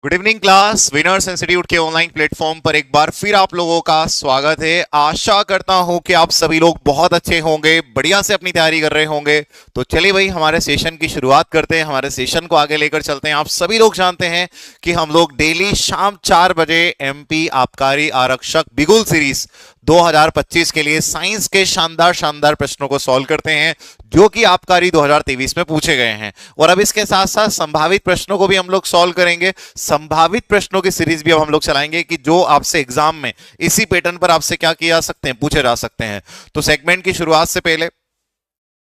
Good evening class. Winners institute के online platform पर एक बार फिर आप लोगों का स्वागत है। आशा करता हूं कि आप सभी लोग बहुत अच्छे होंगे, बढ़िया से अपनी तैयारी कर रहे होंगे। तो चलिए भाई, हमारे सेशन की शुरुआत करते हैं, हमारे सेशन को आगे लेकर चलते हैं। आप सभी लोग जानते हैं कि हम लोग डेली शाम 4 बजे एमपी आबकारी आरक्षक बिगुल सीरीज 2025 के लिए साइंस के शानदार शानदार प्रश्नों को सॉल्व करते हैं, जो कि आबकारी 2023 में पूछे गए हैं। और अब इसके साथ साथ संभावित प्रश्नों को भी हम लोग सॉल्व करेंगे। संभावित प्रश्नों की सीरीज भी अब हम लोग चलाएंगे कि जो आपसे एग्जाम में इसी पैटर्न पर आपसे क्या किया जा सकते हैं, पूछे जा सकते हैं। तो सेगमेंट की शुरुआत से पहले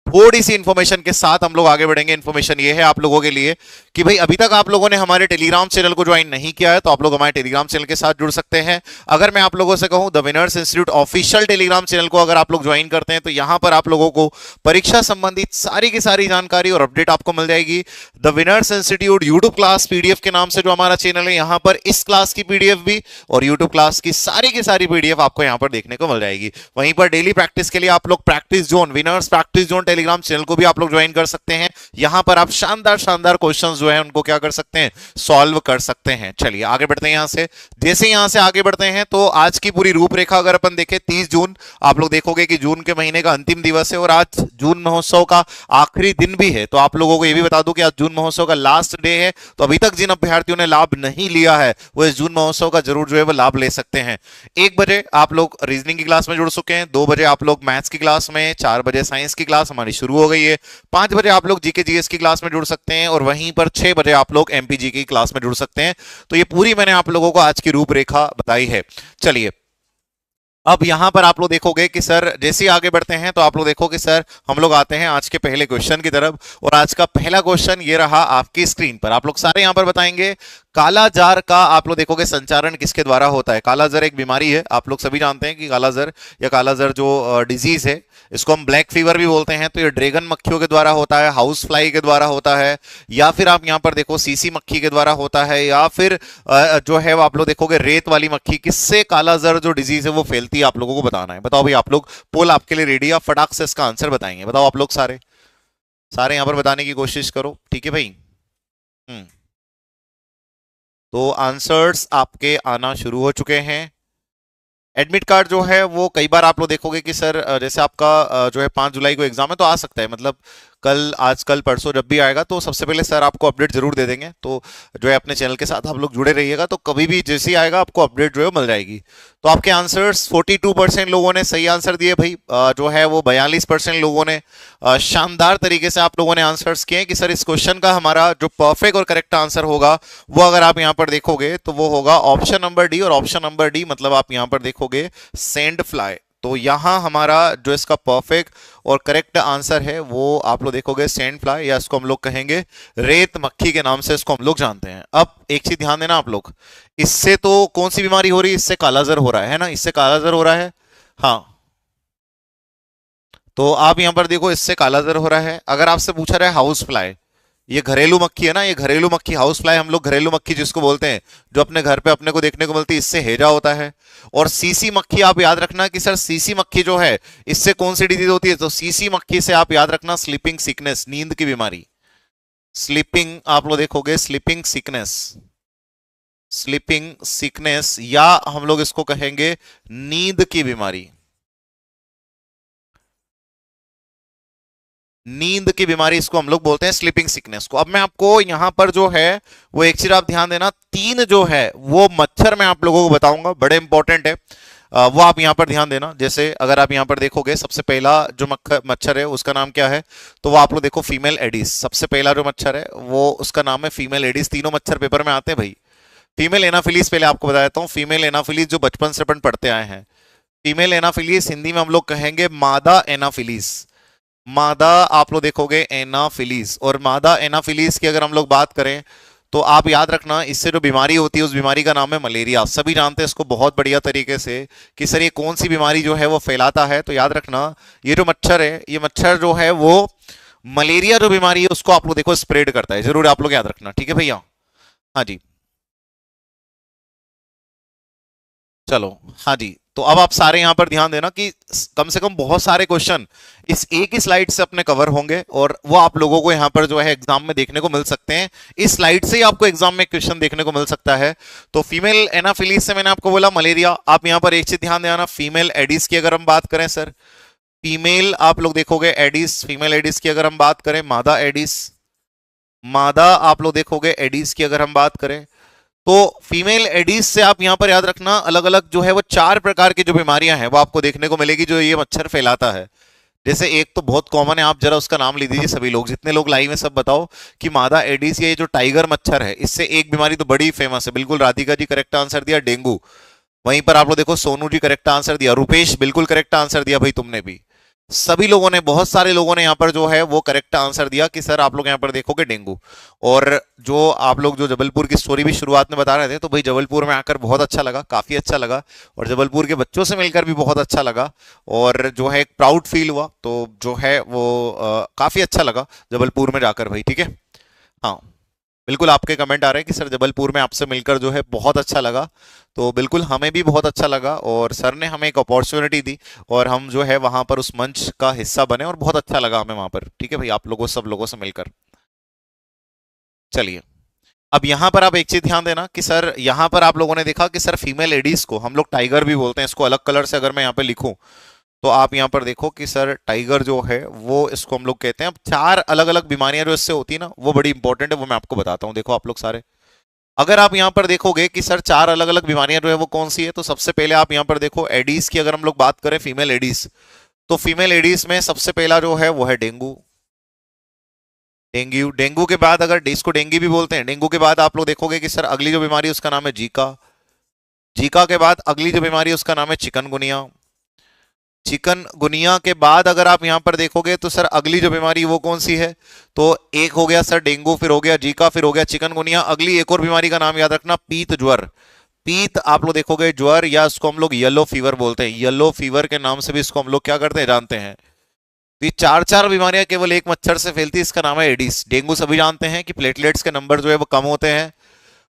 थोड़ी सी इंफॉर्मेशन के साथ हम लोग आगे बढ़ेंगे। इंफॉर्मेशन ये है आप लोगों के लिए कि भाई अभी तक आप लोगों ने हमारे टेलीग्राम चैनल को ज्वाइन नहीं किया है तो आप लोग हमारे टेलीग्राम चैनल के साथ जुड़ सकते हैं। अगर मैं आप लोगों से कहूं, the winners institute official Telegram channel को अगर आप लोग ज्वाइन करते हैं तो यहां पर आप लोगों को परीक्षा संबंधित सारी की सारी जानकारी और अपडेट आपको मिल जाएगी। The winners institute YouTube class PDF के नाम से जो हमारा चैनल है, यहां पर इस क्लास की पीडीएफ भी और यूट्यूब क्लास की सारी पीडीएफ आपको यहां पर देखने को मिल जाएगी। वहीं पर डेली प्रैक्टिस के लिए आप लोग practice zone, winners practice zone Telegram channel को भी आप लोग ज्वाइन कर सकते हैं। यहां पर आप शानदार शानदार क्वेश्चंस जो है उनको क्या कर सकते हैं, सॉल्व कर सकते हैं। चलिए आगे बढ़ते हैं। यहां से जैसे यहां से आगे बढ़ते हैं तो आज की पूरी रूपरेखा अगर अपन देखें, 30 जून आप लोग देखोगे कि जून के महीने का अंतिम दिवस है और आज जून महोत्सव का आखिरी दिन भी है। तो आप लोगों को यह भी बता दूं कि आज जून महोत्सव का लास्ट डे है। तो अभी तक जिन अभ्यर्थियों ने लाभ नहीं लिया है वो इस जून महोत्सव का जरूर जो है वो लाभ ले सकते हैं। 1 बजे आप लोग रीजनिंग की क्लास में जुड़ चुके हैं, 2 बजे आप लोग मैथ्स की क्लास में, 4 बजे साइंस की क्लास हमारी शुरू हो गई है, 5 बजे आप लोग जीके जीएस की क्लास में जुड़ सकते हैं और वहीं पर 6 बजे आप लोग एमपीजी की क्लास में जुड़ सकते हैं। तो ये पूरी मैंने आप लोगों को आज की रूपरेखा बताई है। चलिए अब यहां पर आप लोग देखोगे कि सर जैसे ही आगे बढ़ते हैं तो आप लोग देखो कि सर हम लोग आते हैं आज के पहले क्वेश्चन की तरफ। और आज का पहला क्वेश्चन ये रहा आपकी स्क्रीन पर। आप लोग सारे यहां पर बताएंगे कालाजार का आप लोग देखोगे संचारण किसके द्वारा होता है। कालाजार एक बीमारी है, आप लोग सभी जानते हैं कि कालाजार या कालाजार जो डिजीज है, इसको हम ब्लैक फीवर भी बोलते हैं। तो ये ड्रैगन मक्खियों के द्वारा होता है, हाउस फ्लाई के द्वारा होता है, या फिर आप यहां पर देखो सीसी मक्खी के द्वारा होता है, या फिर जो है वो आप लोग देखोगे रेत वाली मक्खी। किससे कालाजार जो डिजीज है वो फैलती है, आप लोगों को बताना है। बताओ भाई, आप लोग पोल आपके लिए रेडी है, आप फटाक से इसका आंसर बताएंगे। बताओ आप लोग सारे सारे यहां पर बताने की कोशिश करो, ठीक है भाई। तो आंसर्स आपके आना शुरू हो चुके हैं। एडमिट कार्ड जो है वो कई बार आप लोग देखोगे कि सर जैसे आपका जो है 5 जुलाई को एग्जाम है तो आ सकता है, मतलब कल, आज कल परसों जब भी आएगा तो सबसे पहले सर आपको अपडेट जरूर दे देंगे। तो जो है अपने चैनल के साथ आप लोग जुड़े रहिएगा, तो कभी भी जैसे ही आएगा आपको अपडेट जो है मिल जाएगी। तो आपके आंसर्स 42% लोगों ने सही आंसर दिए भाई, जो है वो 42% लोगों ने शानदार तरीके से आप लोगों ने आंसर्स किए कि सर इस क्वेश्चन का हमारा जो परफेक्ट और करेक्ट आंसर होगा वो अगर आप यहां पर देखोगे तो वो होगा ऑप्शन नंबर डी। और ऑप्शन नंबर डी मतलब आप यहां पर देखोगे सैंड फ्लाई। तो यहां हमारा जो इसका परफेक्ट और करेक्ट आंसर है वो आप लोग देखोगे सैंड फ्लाई, या इसको हम लोग कहेंगे रेत मक्खी के नाम से इसको हम लोग जानते हैं। अब एक चीज ध्यान देना आप लोग, इससे तो कौन सी बीमारी हो रही है, इससे कालाजार हो रहा है ना, इससे कालाजार हो रहा है। हाँ, तो आप यहां पर देखो इससे कालाजार हो रहा है। अगर आपसे पूछा रहा है हाउस फ्लाई, ये घरेलू मक्खी है ना, ये घरेलू मक्खी हाउस फ्लाई हम लोग घरेलू मक्खी जिसको बोलते हैं, जो अपने घर पे अपने को देखने को मिलती है, इससे हैजा होता है। और सीसी मक्खी आप याद रखना कि सर सीसी मक्खी जो है इससे कौन सी डिजीज होती है, तो सीसी मक्खी से आप याद रखना स्लीपिंग सिकनेस, नींद की बीमारी। स्लीपिंग आप लोग देखोगे स्लीपिंग सिकनेस, स्लीपिंग सिकनेस, या हम लोग इसको कहेंगे नींद की बीमारी, नींद की बीमारी इसको हम लोग बोलते हैं स्लीपिंग सिकनेस को। अब मैं आपको यहां पर जो है वो एक चीज आप ध्यान देना, 3 जो है वो मच्छर मैं आप लोगों को बताऊंगा, बड़े इंपॉर्टेंट है। वो आप यहां पर ध्यान देना। जैसे अगर आप यहां पर देखोगे सबसे पहला जो मच्छर है उसका नाम क्या है, तो वो आप लोग देखो फीमेल एडिस। सबसे पहला जो मच्छर है वो उसका नाम है फीमेल एडिस। तीनों मच्छर पेपर में आते हैं भाई। फीमेल एनाफिलीज पहले आपको बता देता हूं, फीमेल एनाफिलीज जो बचपन से अपन पढ़ते आए हैं, फीमेल एनाफिलीज हिंदी में हम लोग कहेंगे मादा एनाफिलीज। मादा आप लोग देखोगे एनाफिलीज। और मादा एनाफिलीज की अगर हम लोग बात करें तो आप याद रखना इससे जो बीमारी होती है उस बीमारी का नाम है मलेरिया। सभी जानते हैं इसको बहुत बढ़िया तरीके से कि सर ये कौन सी बीमारी जो है वो फैलाता है। तो याद रखना ये जो मच्छर है, ये मच्छर जो है वो मलेरिया जो बीमारी है उसको आप लोग देखो स्प्रेड करता है। जरूर आप लोग याद रखना, ठीक है भैया। हाँ जी, चलो, हाँ जी, तो अब आप सारे यहां पर ध्यान देना कि कम से कम बहुत सारे क्वेश्चन इस एक ही स्लाइड से अपने कवर होंगे और वो आप लोगों को यहां पर जो है एग्जाम में देखने को मिल सकते हैं। इस स्लाइड से ही आपको एग्जाम में क्वेश्चन देखने को मिल सकता है। तो फीमेल एनाफिलीज से मैंने आपको बोला मलेरिया। आप यहां पर एक चीज ध्यान देना, फीमेल एडिस की अगर हम बात करें सर, फीमेल आप लोग देखोगे एडिस, फीमेल एडिस की अगर हम बात करें मादा एडिस, मादा आप लोग देखोगे एडिस की अगर हम बात करें, तो फीमेल एडिस से आप यहां पर याद रखना अलग अलग जो है वो 4 प्रकार की जो बीमारियां हैं वो आपको देखने को मिलेगी जो ये मच्छर फैलाता है। जैसे एक तो बहुत कॉमन है, आप जरा उसका नाम ले दीजिए सभी लोग, जितने लोग लाइव में सब बताओ कि मादा एडिस, ये जो टाइगर मच्छर है, इससे एक बीमारी तो बड़ी फेमस है। बिल्कुल राधिका जी करेक्ट आंसर दिया, डेंगू। वहीं पर आप लोग देखो सोनू जी करेक्ट आंसर दिया, रुपेश बिल्कुल करेक्ट आंसर दिया भाई तुमने भी। सभी लोगों ने, बहुत सारे लोगों ने यहां पर जो है वो करेक्ट आंसर दिया कि सर आप लोग यहां पर देखोगे डेंगू। और जो आप लोग जो जबलपुर की स्टोरी भी शुरुआत में बता रहे थे, तो भाई जबलपुर में आकर बहुत अच्छा लगा, काफी अच्छा लगा, और जबलपुर के बच्चों से मिलकर भी बहुत अच्छा लगा, और जो है एक प्राउड फील हुआ, तो जो है वो काफी अच्छा लगा जबलपुर में जाकर भाई, ठीक है। हाँ, बिल्कुल आपके कमेंट आ रहे हैं कि सर जबलपुर में आपसे मिलकर जो है बहुत अच्छा लगा। तो बिल्कुल हमें भी बहुत अच्छा लगा, और सर ने हमें एक अपॉर्चुनिटी दी और हम जो है वहां पर उस मंच का हिस्सा बने, और बहुत अच्छा लगा हमें वहां पर, ठीक है भाई, आप लोगों सब लोगों से मिलकर। चलिए, अब यहां पर आप एक चीज ध्यान देना कि सर यहां पर आप लोगों ने देखा कि सर फीमेल एडीज को हम लोग टाइगर भी बोलते हैं, इसको अलग कलर से अगर मैं यहाँ पे लिखूं, तो आप यहां पर देखो कि सर टाइगर जो है वो इसको हम लोग कहते हैं। अब 4 अलग अलग बीमारियां जो इससे होती है ना, वो बड़ी इंपॉर्टेंट है, वो मैं आपको बताता हूं। देखो आप लोग सारे, अगर आप यहां पर देखोगे कि सर 4 अलग अलग बीमारियां जो है वो कौन सी है, तो सबसे पहले आप यहां पर देखो एडीज की अगर हम लोग बात करें, फीमेल एडीज, तो फीमेल एडीज में सबसे पहला जो है वो है डेंगू। डेंगू, डेंगू के बाद, अगर इसको डेंगू भी बोलते हैं, डेंगू के बाद आप लोग देखोगे कि सर अगली जो बीमारी है उसका नाम है जीका। जीका के बाद अगली जो बीमारी है उसका नाम है चिकनगुनिया। चिकनगुनिया के बाद अगर आप यहां पर देखोगे तो सर अगली जो बीमारी वो कौन सी है, तो एक हो गया सर डेंगू, फिर हो गया जीका, फिर हो गया चिकनगुनिया। अगली एक और बीमारी का नाम याद रखना, पीत ज्वर। पीत आप लोग देखोगे ज्वर, या इसको हम लोग येलो फीवर बोलते हैं, येलो फीवर के नाम से भी इसको हम लोग क्या करते हैं जानते हैं। तो ये 4 बीमारियां केवल एक मच्छर से फैलती है, इसका नाम है एडिस। डेंगू सभी जानते हैं कि प्लेटलेट्स के नंबर जो है वो कम होते हैं।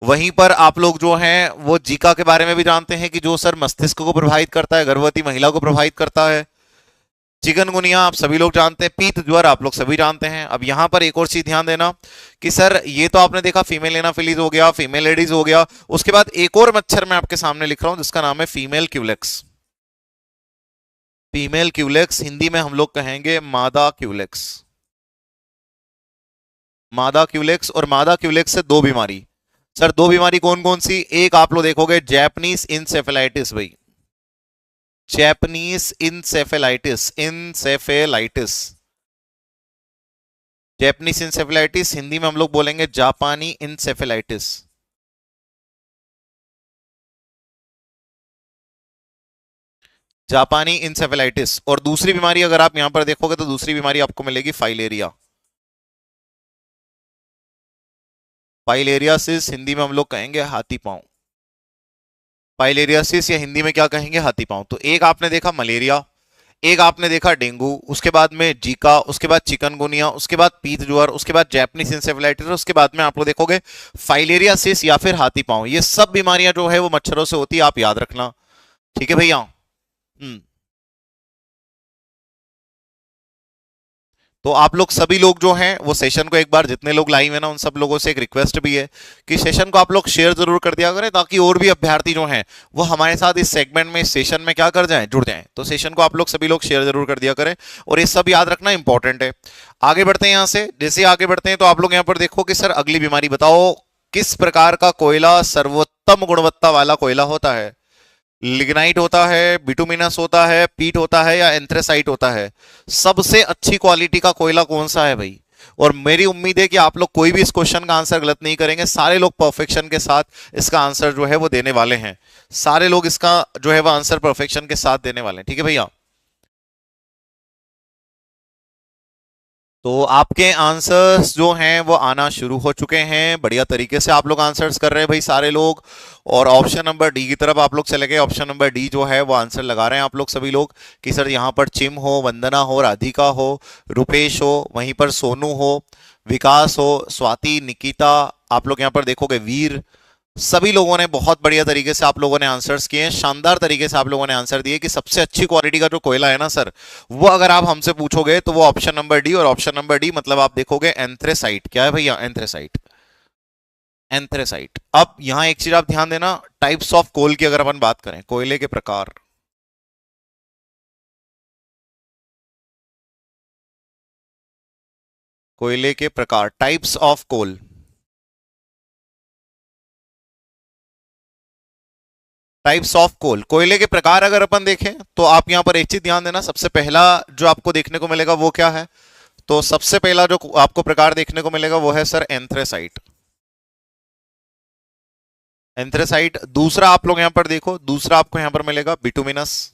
वहीं पर आप लोग जो हैं वो जीका के बारे में भी जानते हैं कि जो सर मस्तिष्क को प्रभावित करता है, गर्भवती महिला को प्रभावित करता है। चिकनगुनिया आप सभी लोग जानते हैं, पीत ज्वर आप लोग सभी जानते हैं। अब यहां पर एक और चीज ध्यान देना कि सर ये तो आपने देखा फीमेल एनाफिलीज हो गया, फीमेल एडीज हो गया, उसके बाद एक और मच्छर मैं आपके सामने लिख रहा हूं जिसका नाम है female Culex. Female Culex Hindi में हम लोग कहेंगे मादा क्यूलेक्स। मादा क्यूलेक्स, और मादा क्यूलेक्स से 2 बीमारी, सर 2 बीमारी कौन कौन सी, एक आप लोग देखोगे जैपनीज इंसेफेलाइटिस भाई, Japanese encephalitis, encephalitis, Japanese encephalitis, Hindi में हम लोग बोलेंगे जापानी इंसेफेलाइटिस। जापानी इंसेफेलाइटिस। और दूसरी बीमारी अगर आप यहां पर देखोगे तो दूसरी बीमारी आपको मिलेगी फाइलेरिया। फाइलेरियासिस हिंदी में हम लोग कहेंगे हाथी पांव। फाइलेरियासिस या हिंदी में क्या कहेंगे, हाथी पांव। तो एक आपने देखा मलेरिया, एक आपने देखा डेंगू, उसके बाद में जीका, उसके बाद चिकनगुनिया, उसके बाद पीत ज्वर, उसके बाद जैपनीज इंसेफेलाइटिस, उसके बाद में आप लोग देखोगे फाइलेरियासिस या फिर हाथी पांव। ये सब बीमारियां जो है वो मच्छरों से होती है, आप याद रखना, ठीक है भैया। तो आप लोग सभी लोग जो हैं वो सेशन को एक बार, जितने लोग लाइव है ना उन सब लोगों से एक रिक्वेस्ट भी है कि सेशन को आप लोग शेयर जरूर कर दिया करें, ताकि और भी अभ्यर्थी जो हैं वो हमारे साथ इस सेगमेंट में, इस सेशन में क्या कर जाएं, जुड़ जाएं। तो सेशन को आप लोग सभी लोग शेयर जरूर कर दिया करें, और ये सब याद रखना इंपॉर्टेंट है। आगे बढ़ते हैं, यहां से जैसे आगे बढ़ते हैं तो आप लोग यहां पर देखो कि सर अगली बीमारी बताओ, किस प्रकार का कोयला सर्वोत्तम गुणवत्ता वाला कोयला होता है। लिग्नाइट होता है, बिटुमिनस होता है, पीट होता है, या एंथ्रेसाइट होता है। सबसे अच्छी क्वालिटी का कोयला कौन सा है भाई। और मेरी उम्मीद है कि आप लोग कोई भी इस क्वेश्चन का आंसर गलत नहीं करेंगे, सारे लोग परफेक्शन के साथ इसका आंसर जो है वो देने वाले हैं। सारे लोग इसका जो है वो आंसर परफेक्शन के साथ देने वाले हैं, ठीक है भैया। तो आपके आंसर्स जो हैं वो आना शुरू हो चुके हैं, बढ़िया तरीके से आप लोग आंसर्स कर रहे हैं भाई सारे लोग। और ऑप्शन नंबर डी की तरफ आप लोग चले गए, ऑप्शन नंबर डी जो है वो आंसर लगा रहे हैं आप लोग सभी लोग कि सर यहाँ पर चिम हो, वंदना हो, राधिका हो, रुपेश हो, वहीं पर सोनू हो, विकास हो, स्वाति, निकिता, आप लोग यहाँ पर देखोगे वीर, सभी लोगों ने बहुत बढ़िया तरीके से आप लोगों ने आंसर्स किए हैं, शानदार तरीके से आप लोगों ने आंसर दिए कि सबसे अच्छी क्वालिटी का जो कोयला है ना सर, वो अगर आप हमसे पूछोगे तो वो ऑप्शन नंबर डी, और ऑप्शन नंबर डी मतलब आप देखोगे एंथ्रेसाइट। क्या है भैया? एंथ्रेसाइट। एंथ्रेसाइट। अब यहां एक चीज आप ध्यान देना, टाइप्स ऑफ कोल की अगर अपन बात करें, कोयले के प्रकार, कोयले के प्रकार, types of coal. Types of coal, कोयले के प्रकार अगर अपन देखें तो आप यहां पर एक चीज ध्यान देना, सबसे पहला जो आपको देखने को मिलेगा वो क्या है? तो सबसे पहला जो आपको प्रकार देखने को मिलेगा वो है सर एंथ्रेसाइट। एंथ्रेसाइट। दूसरा आप लोग यहां पर देखो, दूसरा आपको यहां पर मिलेगा बिटुमिनस।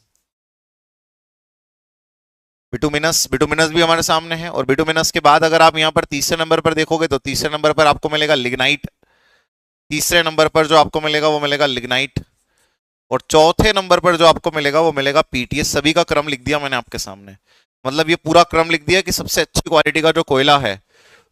बिटुमिनस, बिटुमिनस भी हमारे सामने है। और बिटुमिनस के बाद अगर आप यहां पर तीसरे नंबर पर देखोगे तो तीसरे नंबर पर आपको मिलेगा लिग्नाइट। तीसरे नंबर पर जो आपको मिलेगा वो मिलेगा लिग्नाइट। और चौथे नंबर पर जो आपको मिलेगा वो मिलेगा पीट। ये सभी का क्रम लिख दिया मैंने आपके सामने, मतलब ये पूरा क्रम लिख दिया कि सबसे अच्छी क्वालिटी का जो कोयला है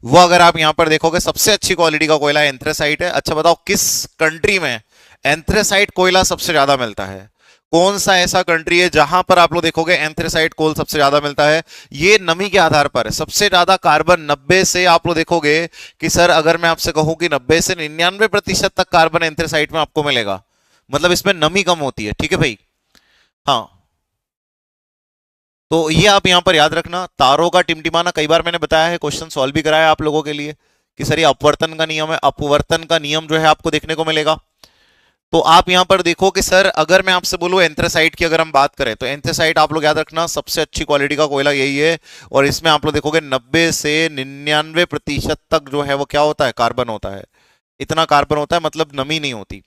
वो अगर आप यहां पर देखोगे सबसे अच्छी क्वालिटी का कोयला एंथ्रेसाइट है। अच्छा बताओ किस कंट्री में एंथ्रेसाइट कोयला सबसे ज्यादा मिलता है? कौन सा ऐसा कंट्री है जहां पर आप लोग देखोगे एंथ्रेसाइट कोल सबसे ज्यादा मिलता है? ये नमी के आधार पर है। सबसे ज्यादा कार्बन 90 से आप लोग देखोगे कि सर अगर मैं आपसे कहूं कि 90 से 99% तक कार्बन एंथ्रेसाइट में आपको मिलेगा, मतलब इसमें नमी कम होती है। ठीक है भाई? हाँ, तो ये आप यहां पर याद रखना। तारों का टिमटिमाना कई बार मैंने बताया है, क्वेश्चन सॉल्व भी कराया आप लोगों के लिए कि सर ये अपवर्तन का नियम है। अपवर्तन का नियम जो है आपको देखने को मिलेगा। तो आप यहां पर देखो कि सर अगर मैं आपसे बोलूं एंथ्रेसाइट की अगर हम बात करें तो एंथ्रेसाइट आप लोग याद रखना सबसे अच्छी क्वालिटी का कोयला यही है। और इसमें आप लोग देखोगे 90 से 99% तक जो है वो क्या होता है? कार्बन होता है। इतना कार्बन होता है, मतलब नमी नहीं होती।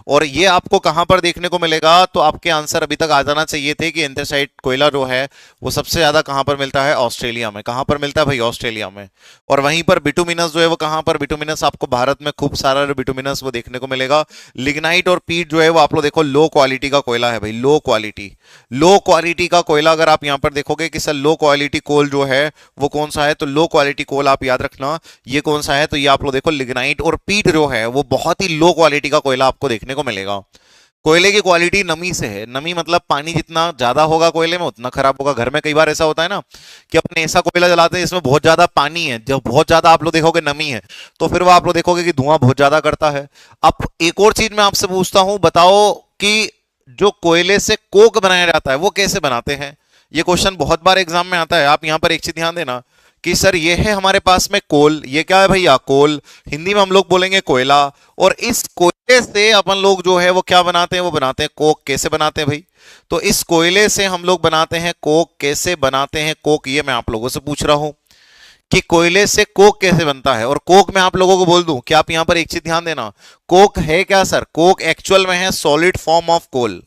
और ये आपको कहां पर देखने को मिलेगा? तो आपके आंसर अभी तक आ जाना चाहिए थे कि एंथ्रेसाइट कोयला जो है वो सबसे ज्यादा कहां पर मिलता है? ऑस्ट्रेलिया में। कहां पर मिलता है भाई? ऑस्ट्रेलिया में। और वहीं पर बिटुमिनस जो है वो कहां पर? बिटुमिनस आपको भारत में खूब सारा बिटुमिनस वो देखने को मिलेगा। लिग्नाइट और पीट जो है वो आप लोग देखो लो क्वालिटी का कोयला है भाई, लो क्वालिटी। लो क्वालिटी का कोयला अगर आप यहां पर देखोगे कि सर लो क्वालिटी कोल जो है वो कौन सा है, तो लो क्वालिटी कोल आप याद रखना ये कौन सा है, तो ये आप लोग देखो लिग्नाइट। और पीट जो है वो बहुत ही लो क्वालिटी का कोयला आपको देखने को मिलेगा। कोयले की क्वालिटी नमी से है। नमी मतलब पानी जितना ज्यादा होगा कोयले में उतना खराब होगा। घर में कई बार ऐसा होता है ना कि अपन ऐसा कोयला जलाते हैं इसमें बहुत ज्यादा पानी है, जब बहुत ज्यादा आप लोग देखोगे नमी है तो फिर वो आप लोग देखोगे कि धुआं बहुत ज्यादा करता है। अब एक और चीज मैं आपसे पूछता हूं, बताओ कि जो कोयले से कोक बनाया जाता है वो कैसे बनाते हैं? ये क्वेश्चन बहुत बार एग्जाम में आता है। आप यहां पर एक चीज ध्यान देना कि सर ये है हमारे पास में कोल, ये क्या है भैया? कोल। हिंदी में हम लोग बोलेंगे कोयला। और इस कोयले से अपन लोग जो है वो क्या बनाते हैं? वो बनाते हैं कोक। कैसे बनाते हैं भाई? तो इस कोयले से हम लोग बनाते हैं कोक। कैसे बनाते हैं कोक ये मैं आप लोगों से पूछ रहा हूं कि कोयले से कोक कैसे बनता है। और कोक मैं आप लोगों को बोल दूं कि आप यहां पर एक चीज ध्यान देना, कोक है क्या सर? कोक एक्चुअल में है solid form of coal.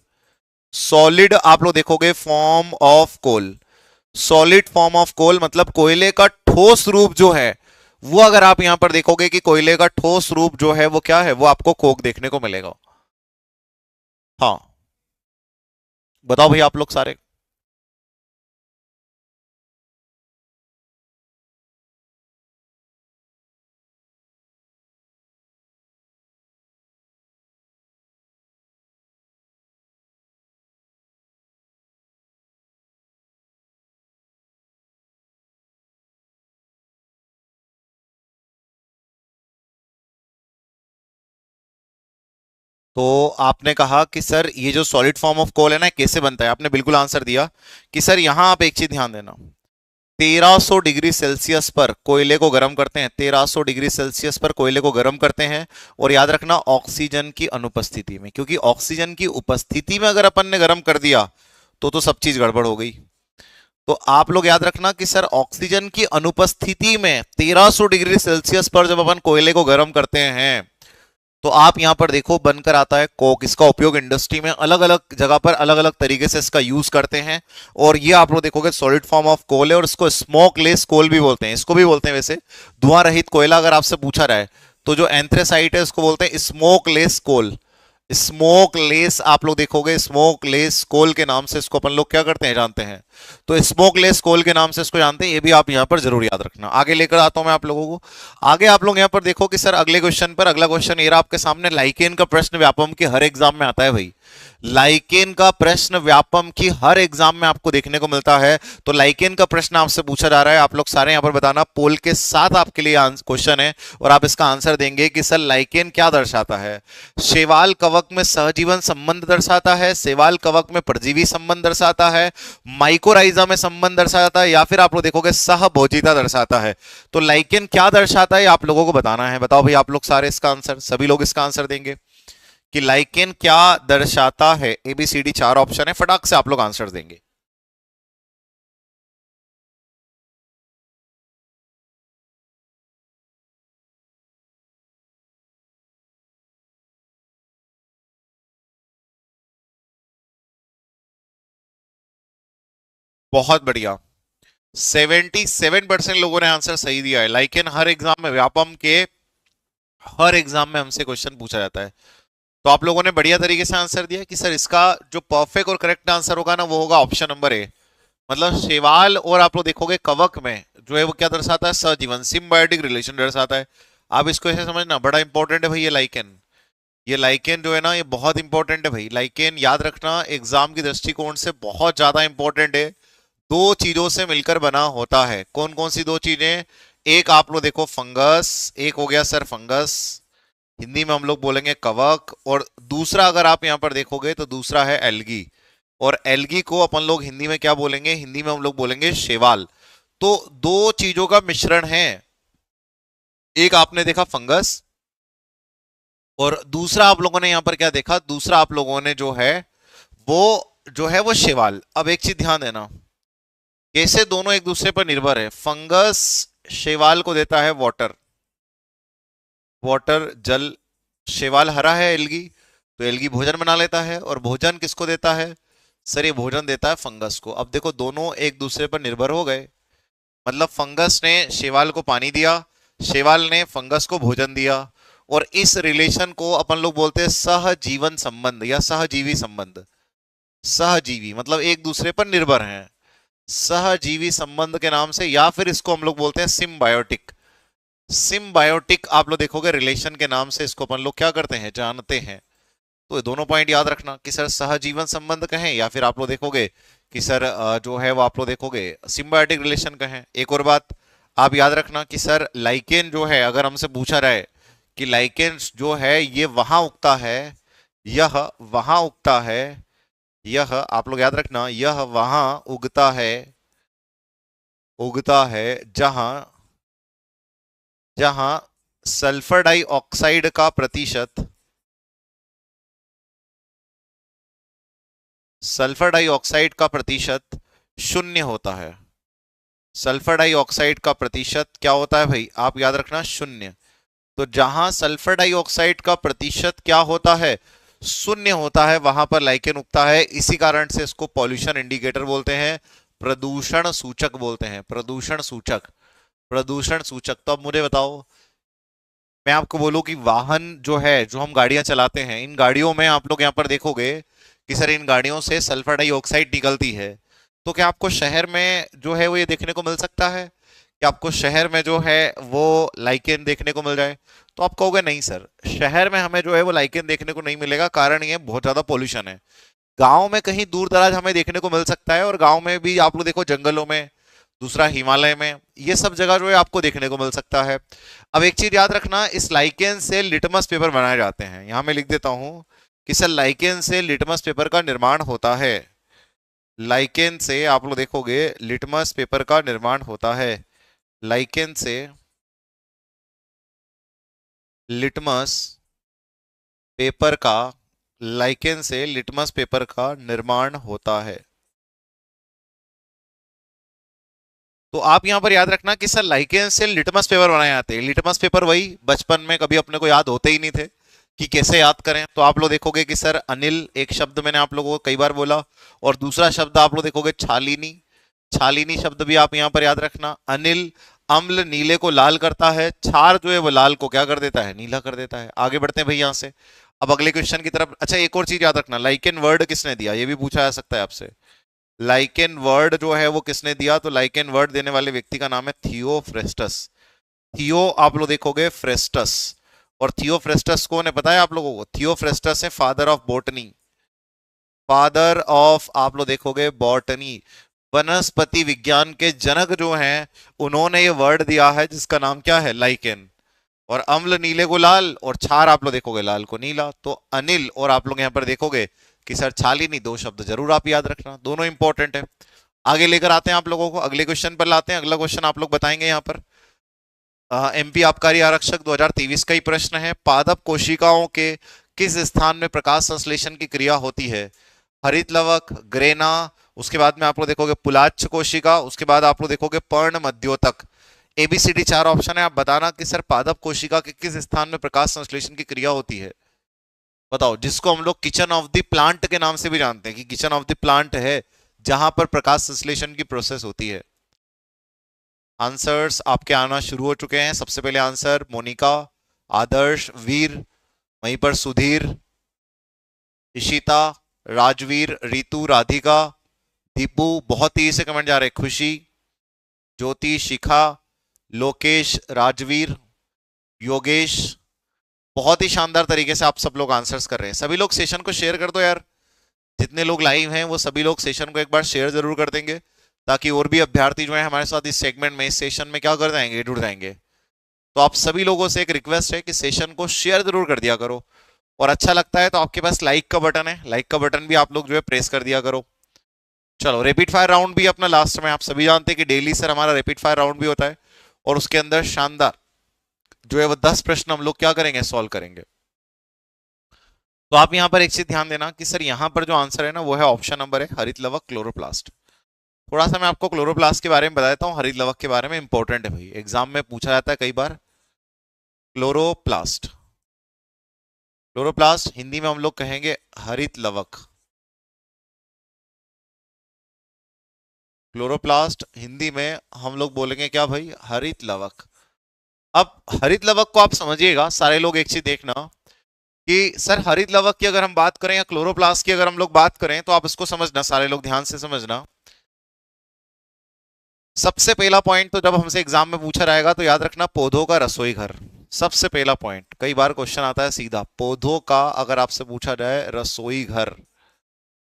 Solid आप लोग देखोगे form of coal. Solid form of coal मतलब कोयले का ठोस रूप जो है वो अगर आप यहां पर देखोगे कि कोयले का ठोस रूप जो है वो क्या है, वो आपको कोक देखने को मिलेगा। हाँ, बताओ भैया आप लोग सारे। तो आपने कहा कि सर ये जो सॉलिड फॉर्म ऑफ कोल है ना कैसे बनता है, आपने बिल्कुल आंसर दिया कि सर यहां आप एक चीज ध्यान देना, 1300 डिग्री सेल्सियस पर कोयले को गर्म करते हैं। 1300 डिग्री सेल्सियस पर कोयले को गर्म करते हैं। और याद रखना ऑक्सीजन की अनुपस्थिति में, क्योंकि ऑक्सीजन की उपस्थिति में अगर अपन ने गर्म कर दिया तो सब चीज गड़बड़ हो गई। तो आप लोग याद रखना कि सर ऑक्सीजन की अनुपस्थिति में 1300 डिग्री सेल्सियस पर जब अपन कोयले को गर्म करते हैं तो आप यहां पर देखो बनकर आता है कोक। इसका उपयोग इंडस्ट्री में अलग अलग जगह पर अलग अलग तरीके से इसका यूज करते हैं। और ये आप लोग देखोगे सॉलिड फॉर्म ऑफ कोल है। और इसको स्मोकलेस कोल भी बोलते हैं। इसको भी बोलते हैं वैसे धुआं रहित कोयला। अगर आपसे पूछा रहा है तो जो एंथ्रेसाइट है इसको बोलते हैं स्मोकलेस कोल। स्मोकलेस आप लोग देखोगे, स्मोकलेस कोल के नाम से इसको अपन लोग क्या करते हैं जानते हैं, तो स्मोकलेस कोल के नाम से इसको जानते हैं, ये भी आप यहां पर जरूर याद रखना। आगे लेकर आता हूं मैं आप लोगों को। आगे आप लोग यहां पर देखो कि सर अगले क्वेश्चन पर, अगला क्वेश्चन ये रहा आपके सामने, लाइकेन का प्रश्न व्यापम के हर एग्जाम में आता है भाई। लाइकेन का प्रश्न व्यापम की हर एग्जाम में आपको देखने को मिलता है। तो लाइकेन का प्रश्न आपसे पूछा जा रहा है, आप लोग सारे यहां पर बताना, पोल के साथ आपके लिए क्वेश्चन है और आप इसका आंसर देंगे कि सर लाइकेन क्या दर्शाता है। शैवाल कवक में सहजीवन संबंध दर्शाता है, शैवाल कवक में परजीवी संबंध दर्शाता है, माइकोराइजा में संबंध दर्शाता है, या फिर आप लोग देखोगे सहभोजिता दर्शाता है। तो लाइकेन क्या दर्शाता है आप लोगों को बताना है। बताओ भाई आप लोग सारे इसका आंसर, सभी लोग इसका आंसर देंगे कि लाइकेन क्या दर्शाता है। एबीसीडी 4 ऑप्शन है, फटाक से आप लोग आंसर देंगे। बहुत बढ़िया, 77% लोगों ने आंसर सही दिया है। लाइकेन हर एग्जाम में, व्यापम के हर एग्जाम में हमसे क्वेश्चन पूछा जाता है। तो आप लोगों ने बढ़िया तरीके से आंसर दिया कि सर इसका जो परफेक्ट और करेक्ट आंसर होगा ना वो होगा ऑप्शन नंबर ए। मतलब शैवाल और आप लोग देखोगे कवक में जो है वो क्या दर्शाता है, सहजीवन, सिम्बायोटिक रिलेशन दर्शाता है। आप इसको ऐसे समझना, बड़ा इंपॉर्टेंट है भाई ये लाइकेन। ये लाइकेन जो है ना ये बहुत इंपॉर्टेंट है भाई। लाइकेन याद रखना एग्जाम की दृष्टिकोण से बहुत ज्यादा इंपॉर्टेंट है। दो चीजों से मिलकर बना होता है। कौन कौन सी दो चीजें, एक आप लोग देखो फंगस, एक हो गया सर फंगस, हिंदी में हम लोग बोलेंगे कवक, और दूसरा अगर आप यहां पर देखोगे तो दूसरा है एल्गी। और एल्गी को अपन लोग हिंदी में क्या बोलेंगे, हिंदी में हम लोग बोलेंगे शैवाल। तो दो चीजों का मिश्रण है, एक आपने देखा फंगस और दूसरा आप लोगों ने यहां पर क्या देखा, दूसरा आप लोगों ने जो है वो वो शैवाल। अब एक चीज ध्यान देना, कैसे दोनों एक दूसरे पर निर्भर है। फंगस शैवाल को देता है वाटर, वाटर जल। शैवाल हरा है एल्गी, तो एल्गी भोजन बना लेता है, और भोजन किसको देता है सर, ये भोजन देता है फंगस को। अब देखो दोनों एक दूसरे पर निर्भर हो गए। मतलब फंगस ने शैवाल को पानी दिया, शैवाल ने फंगस को भोजन दिया, और इस रिलेशन को अपन लोग बोलते हैं सहजीवन संबंध या सहजीवी संबंध। सहजीवी मतलब एक दूसरे पर निर्भर हैं, सहजीवी संबंध के नाम से, या फिर इसको हम लोग बोलते हैं सिम्बायोटिक। सिम्बायोटिक आप लोग देखोगे रिलेशन के नाम से इसको अपन लोग क्या करते हैं जानते हैं। तो ये दोनों पॉइंट याद रखना कि सर सहजीवन संबंध कहें, या फिर आप लोग देखोगे कि सर जो है वो आप लोग देखोगे सिम्बायोटिक रिलेशन कहें। एक और बात आप याद रखना कि सर लाइकेन जो है, अगर हमसे पूछा रहा है कि लाइकेन जो है ये वहां उगता है, यह वहां उगता है, यह आप लोग याद रखना, यह वहां उगता है, उगता है जहां, जहां सल्फर डाइऑक्साइड का प्रतिशत, सल्फर डाइऑक्साइड का प्रतिशत शून्य होता है। सल्फर डाइऑक्साइड का प्रतिशत क्या होता है भाई, आप याद रखना शून्य। तो जहां सल्फर डाइऑक्साइड का प्रतिशत क्या होता है, शून्य होता है, वहां पर लाइकेन उगता है। इसी कारण से इसको पॉल्यूशन इंडिकेटर बोलते हैं, प्रदूषण सूचक बोलते हैं, प्रदूषण सूचक, प्रदूषण सूचक। तो अब मुझे बताओ, मैं आपको बोलूं कि वाहन जो है, जो हम गाड़ियां चलाते हैं, इन गाड़ियों में आप लोग यहां पर देखोगे कि सर इन गाड़ियों से सल्फर डाइऑक्साइड निकलती है। तो क्या आपको शहर में जो है वो ये देखने को मिल सकता है कि आपको शहर में जो है वो लाइकेन देखने को मिल जाए? तो आप कहोगे नहीं सर, शहर में हमें जो है वो लाइकेन देखने को नहीं मिलेगा, कारण ये बहुत ज्यादा पोल्यूशन है। गांव में कहीं दूर दराज हमें देखने को मिल सकता है, और गांव में भी आप लोग देखो जंगलों में, दूसरा हिमालय में, ये सब जगह जो है आपको देखने को मिल सकता है। अब एक चीज याद रखना, इस लाइकेन से लिटमस पेपर बनाए जाते हैं। यहां मैं लिख देता हूं कि सर लाइकेन से लिटमस पेपर का निर्माण होता है। लाइकेन से आप लोग देखोगे लिटमस पेपर का निर्माण होता है। लाइकेन से लिटमस पेपर का, लाइकेन से लिटमस पेपर का निर्माण होता है। तो आप यहां पर याद रखना कि सर लाइकेन से लिटमस पेपर बनाए जाते हैं। लिटमस पेपर वही बचपन में कभी अपने को याद होते ही नहीं थे कि कैसे याद करें। तो आप लोग देखोगे कि सर अनिल एक शब्द मैंने आप लोगों को कई बार बोला, और दूसरा शब्द आप लोग देखोगे छालिनी। छालिनी शब्द भी आप यहां पर याद रखना। अनिल, अम्ल नीले को लाल करता है, क्षार जो है वो लाल को क्या कर देता है, नीला कर देता है। आगे बढ़ते हैं भाई यहां से। अब अगले क्वेश्चन की तरफ। अच्छा, एक और चीज याद रखना, लाइकेन वर्ड किसने दिया, ये भी पूछा जा सकता है आपसे। लाइकेन वर्ड जो है वो किसने दिया, तो लाइकेन वर्ड देने वाले व्यक्ति का नाम है थियोफ्रेस्टस। थियो आप लोग देखोगे फ्रेस्टस, और थियोफ्रेस्टस कौन है पता है आप लोगों को? थियोफ्रेस्टस है father of botany, father of आप लोग देखोगे बॉटनी, वनस्पति विज्ञान के जनक जो हैं, उन्होंने ये वर्ड दिया है जिसका नाम क्या है, लाइकेन। और अम्ल नीले को लाल, और क्षार आप लोग देखोगे लाल को नीला, तो अनिल और आप लोग यहां पर देखोगे कि सर छालिनी, दो शब्द जरूर आप याद रखना, दोनों इंपॉर्टेंट है। आगे लेकर आते हैं आप लोगों को, अगले क्वेश्चन पर लाते हैं। अगला क्वेश्चन आप लोग बताएंगे यहाँ पर एमपी आबकारी आरक्षक 2023 का ही प्रश्न है। पादप कोशिकाओं के किस स्थान में प्रकाश संश्लेषण की क्रिया होती है? हरित लवक, ग्रेना, उसके बाद में आप लोग देखोगे पुलाच्छ कोशिका, उसके बाद आप लोग देखोगे पर्ण मध्योतक। एबीसीडी 4 ऑप्शन है, आप बताना कि सर पादप कोशिका के किस स्थान में प्रकाश संश्लेषण की क्रिया होती है। बताओ, जिसको हम लोग किचन ऑफ द प्लांट के नाम से भी जानते हैं कि किचन ऑफ द प्लांट है जहां पर प्रकाश संश्लेषण की प्रोसेस होती है। आंसर्स आपके आना शुरू हो चुके हैं। सबसे पहले आंसर मोनिका, आदर्श, वीर, वहीं पर सुधीर, इशिता, राजवीर, रितु, राधिका, दीपू, बहुत तेजी से कमेंट जा रहे हैं, खुशी, ज्योति, शिखा, लोकेश, राजवीर, योगेश, बहुत ही शानदार तरीके से आप सब लोग आंसर्स कर रहे हैं। सभी लोग सेशन को शेयर कर दो यार, जितने लोग लाइव हैं वो सभी लोग सेशन को एक बार शेयर जरूर कर देंगे, ताकि और भी अभ्यर्थी जो है हमारे साथ इस सेगमेंट में, इस सेशन में क्या कर जाएंगे, जुड़ जाएंगे। तो आप सभी लोगों से एक रिक्वेस्ट है कि सेशन को शेयर जरूर कर दिया करो, और अच्छा लगता है तो आपके पास लाइक का बटन है, लाइक का बटन भी आप लोग जो है प्रेस कर दिया करो। चलो, रैपिड फायर राउंड भी अपना लास्ट में, आप सभी जानते हैं कि डेली सर हमारा रैपिड फायर राउंड भी होता है, और उसके अंदर शानदार जो है वो 10 प्रश्न हम लोग क्या करेंगे, सॉल्व करेंगे। तो आप यहां पर एक चीज ध्यान देना कि सर यहां पर जो आंसर है ना वो है ऑप्शन नंबर है, हरित लवक क्लोरोप्लास्ट। थोड़ा सा मैं आपको क्लोरोप्लास्ट के बारे में बता देता हूँ, हरित लवक के बारे में, इंपॉर्टेंट है भाई, एग्जाम में पूछा जाता है कई बार। क्लोरोप्लास्ट, क्लोरोप्लास्ट हिंदी में हम लोग कहेंगे हरित लवक। क्लोरोप्लास्ट हिंदी में हम लोग बोलेंगे क्या भाई, हरित लवक। अब हरित लवक को आप समझिएगा, सारे लोग एक चीज देखना कि सर हरित लवक की अगर हम बात करें या क्लोरोप्लास्ट की अगर हम लोग बात करें, तो आप इसको समझना, सारे लोग ध्यान से समझना। सबसे पहला पॉइंट तो जब हमसे एग्जाम में पूछा जाएगा तो याद रखना, पौधों का रसोई घर। सबसे पहला पॉइंट, कई बार क्वेश्चन आता है सीधा, पौधों का अगर आपसे पूछा जाए रसोई घर,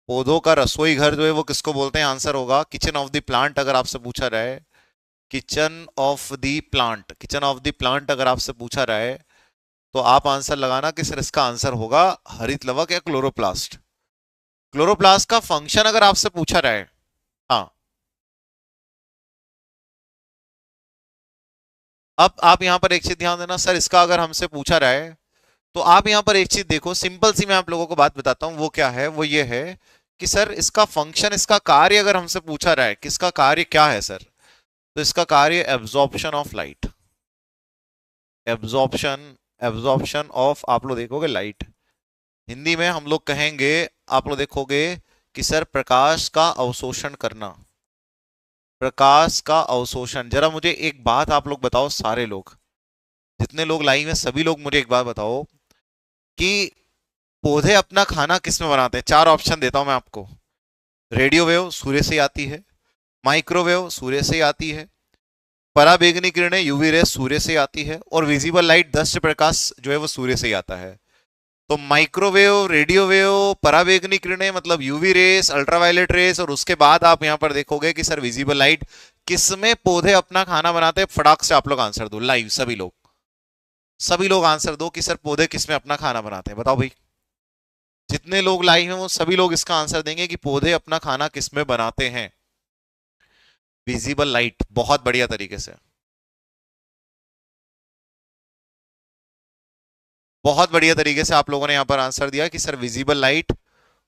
पौधों का रसोई घर जो है वो किसको बोलते हैं, आंसर होगा किचन ऑफ द प्लांट। अगर आपसे पूछा जाए kitchen of the plant, kitchen of the plant अगर आपसे पूछा जाए तो आप आंसर लगाना कि सर इसका आंसर होगा हरित लवक या क्लोरोप्लास्ट। क्लोरोप्लास्ट का फंक्शन अगर आपसे पूछा जाए, हाँ, अब आप यहां पर एक चीज ध्यान देना, सर इसका अगर हमसे पूछा जाए तो आप यहां पर एक चीज देखो, सिंपल सी मैं आप लोगों को बात बताता हूं, वो क्या है, वो ये है कि सर इसका फंक्शन, इसका कार्य अगर हमसे पूछा जाए किसका कार्य क्या है सर, तो इसका कार्य absorption of light, absorption, absorption of आप लोग देखोगे लाइट। हिंदी में हम लोग कहेंगे, आप लोग देखोगे कि सर प्रकाश का अवशोषण करना, प्रकाश का अवशोषण। जरा मुझे एक बात आप लोग बताओ, सारे लोग जितने लोग लाइव हैं सभी लोग मुझे एक बात बताओ कि पौधे अपना खाना किस में बनाते हैं? 4 ऑप्शन देता हूं मैं आपको। रेडियो वेव सूर्य से आती है, माइक्रोवेव सूर्य से आती है, पराबैंगनी किरणें यूवी रेस सूर्य से आती है, और विजिबल लाइट दृश्य प्रकाश जो है वो सूर्य से ही आता है। तो माइक्रोवेव, रेडियो वेव, पराबैंगनी किरणें मतलब यूवी रेस, अल्ट्रावायलेट रेस, और उसके बाद आप यहां पर देखोगे कि सर विजिबल लाइट, किसमें पौधे अपना खाना बनाते हैं? फटाक से आप लोग आंसर दो, लाइव सभी लोग, सभी लोग आंसर दो कि सर पौधे किसमें अपना खाना बनाते हैं, बताओ भाई। जितने लोग लाइव हैं वो सभी लोग इसका आंसर देंगे कि पौधे अपना खाना किसमें बनाते हैं, विजिबल लाइट। बहुत बढ़िया तरीके से, बहुत बढ़िया तरीके से आप लोगों ने यहां पर आंसर दिया कि सर विजिबल लाइट,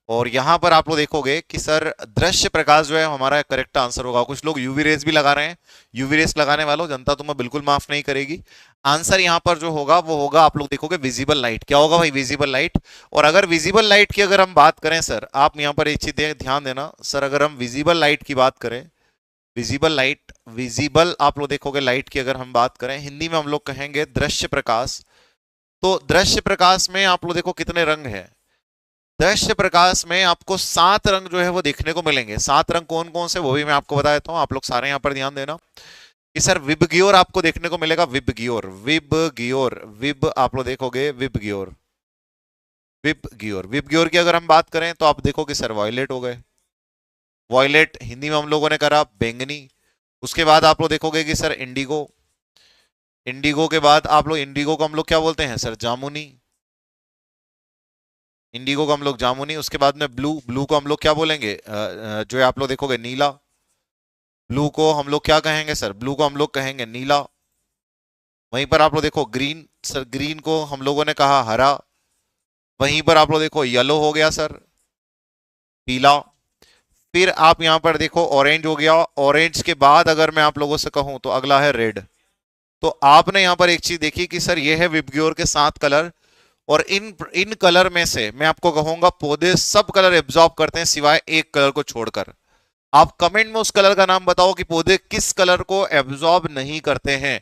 और यहां पर आप लोग देखोगे कि सर दृश्य प्रकाश जो है हमारा करेक्ट आंसर होगा। कुछ लोग यूवी रेस भी लगा रहे हैं, यूवी रेस लगाने वालों जनता तुम्हें बिल्कुल माफ नहीं करेगी। आंसर यहां पर जो होगा वो होगा, आप लोग देखोगे विजिबल लाइट। क्या होगा भाई? Visible light. और अगर विजिबल लाइट की अगर हम बात करें सर, आप यहां पर एक चीज ध्यान देना सर, अगर हम विजिबल लाइट की बात करें, विजिबल लाइट, विजिबल आप लोग देखोगे लाइट की अगर हम बात करें, हिंदी में हम लोग कहेंगे दृश्य प्रकाश। तो दृश्य प्रकाश में आप लोग देखो कितने रंग है। दृश्य प्रकाश में आपको 7 रंग जो है वो देखने को मिलेंगे। 7 रंग कौन कौन से वो भी मैं आपको बता देता हूं, आप लोग सारे यहां पर ध्यान देना कि सर विबग्योर आपको देखने को मिलेगा। विबग्योर विबग्योर विब आप लोग देखोगे विबग्योर विबग्योर विबग्योर की अगर हम बात करें तो आप देखोगे सर वॉयलेट हो गए। वॉयलेट हिंदी में हम लोगों ने करा बैंगनी। उसके बाद आप लोग देखोगे कि सर इंडिगो। इंडिगो के बाद आप लोग इंडिगो को हम लोग क्या बोलते हैं सर जामुनी। इंडिगो को हम लोग जामुनी। उसके बाद में ब्लू। ब्लू को हम लोग क्या बोलेंगे जो है आप लोग देखोगे नीला। ब्लू को हम लोग क्या कहेंगे सर, ब्लू को हम लोग कहेंगे नीला। वहीं पर आप लोग देखो ग्रीन, सर ग्रीन को हम लोगों ने कहा हरा। वहीं पर आप लोग देखो येलो हो गया सर, पीला। फिर आप यहां पर देखो ऑरेंज हो गया। ऑरेंज के बाद अगर मैं आप लोगों से कहूं तो अगला है रेड। तो आपने यहां पर एक चीज देखी कि सर ये है विबग्योर के 7 कलर, और इन इन कलर में से मैं आपको कहूंगा पौधे सब कलर एब्जॉर्ब करते हैं सिवाय एक कलर को छोड़कर। आप कमेंट में उस कलर का नाम बताओ कि पौधे किस कलर को एब्जॉर्ब नहीं करते हैं।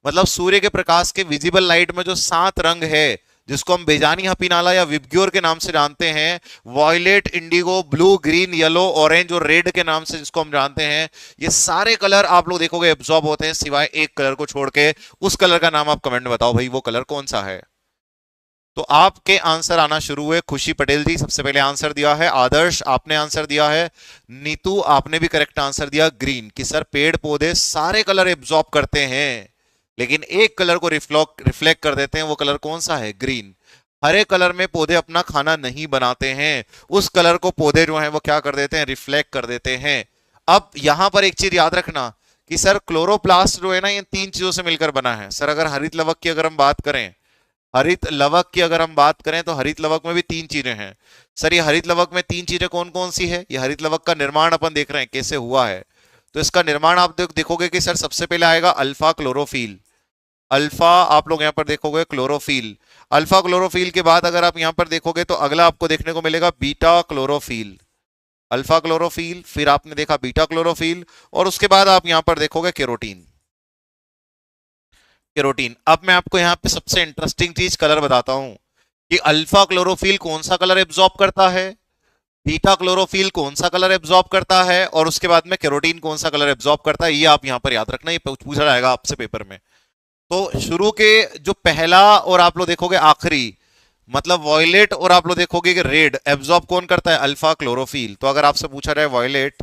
मतलब सूर्य के प्रकाश के विजिबल लाइट में जो 7 रंग है जिसको हम बेजानी हपीनाला या विबग्योर के नाम से जानते हैं, violet, indigo, blue, green, yellow, orange और रेड के नाम से जिसको हम जानते हैं, ये सारे कलर आप लोग देखोगे एब्जॉर्ब होते हैं सिवाय एक कलर को छोड़ के। उस कलर का नाम आप कमेंट में बताओ भाई वो कलर कौन सा है। तो आपके आंसर आना शुरू हुए। खुशी पटेल जी सबसे पहले आंसर दिया है। आदर्श आपने आंसर दिया है। नीतू आपने भी करेक्ट आंसर दिया ग्रीन, कि सर पेड़ पौधे सारे कलर एब्जॉर्ब करते हैं लेकिन एक कलर को रिफ्लेक्ट कर देते हैं, वो कलर कौन सा है, ग्रीन। हरे कलर में पौधे अपना खाना नहीं बनाते हैं, उस कलर को पौधे जो है वो क्या कर देते हैं, रिफ्लेक्ट कर देते हैं। अब यहां पर एक चीज याद रखना कि सर क्लोरोप्लास्ट जो है ना ये 3 चीजों से मिलकर बना है। सर अगर हरित लवक की अगर हम बात करें, हरित लवक की अगर हम बात करें तो हरित लवक में भी 3 चीजें हैं। सर ये हरित लवक में 3 चीजें कौन कौन सी है, ये हरित लवक का निर्माण अपन देख रहे हैं कैसे हुआ है। तो इसका निर्माण आप देखोगे कि सर सबसे पहले आएगा अल्फा क्लोरोफिल। अल्फा आप लोग यहां पर देखोगे क्लोरोफिल। अल्फा क्लोरोफिल के बाद अगर आप यहां पर देखोगे तो अगला आपको देखने को मिलेगा बीटा क्लोरोफिल। अल्फा क्लोरोफिल, फिर आपने देखा बीटा क्लोरोफिल, और उसके बाद आप यहां पर देखोगे केरोटीन। केरोटीन। अब मैं आपको यहां पे सबसे इंटरेस्टिंग चीज कलर बताता हूं कि अल्फा क्लोरोफिल कौन सा कलर एब्जॉर्ब करता है, बीटा क्लोरोफिल कौन सा कलर एब्जॉर्ब करता है, और उसके बाद में केरोटीन कौन सा कलर एब्जॉर्ब करता है। ये आप यहां पर याद रखना, ये पूछा जाएगा आपसे पेपर में। तो शुरू के जो पहला और आप लोग देखोगे आखिरी, मतलब वॉयलेट और आप लोग देखोगे कि रेड एब्जॉर्ब कौन करता है, अल्फा क्लोरोफिल। तो अगर आपसे पूछा जाए वॉयलेट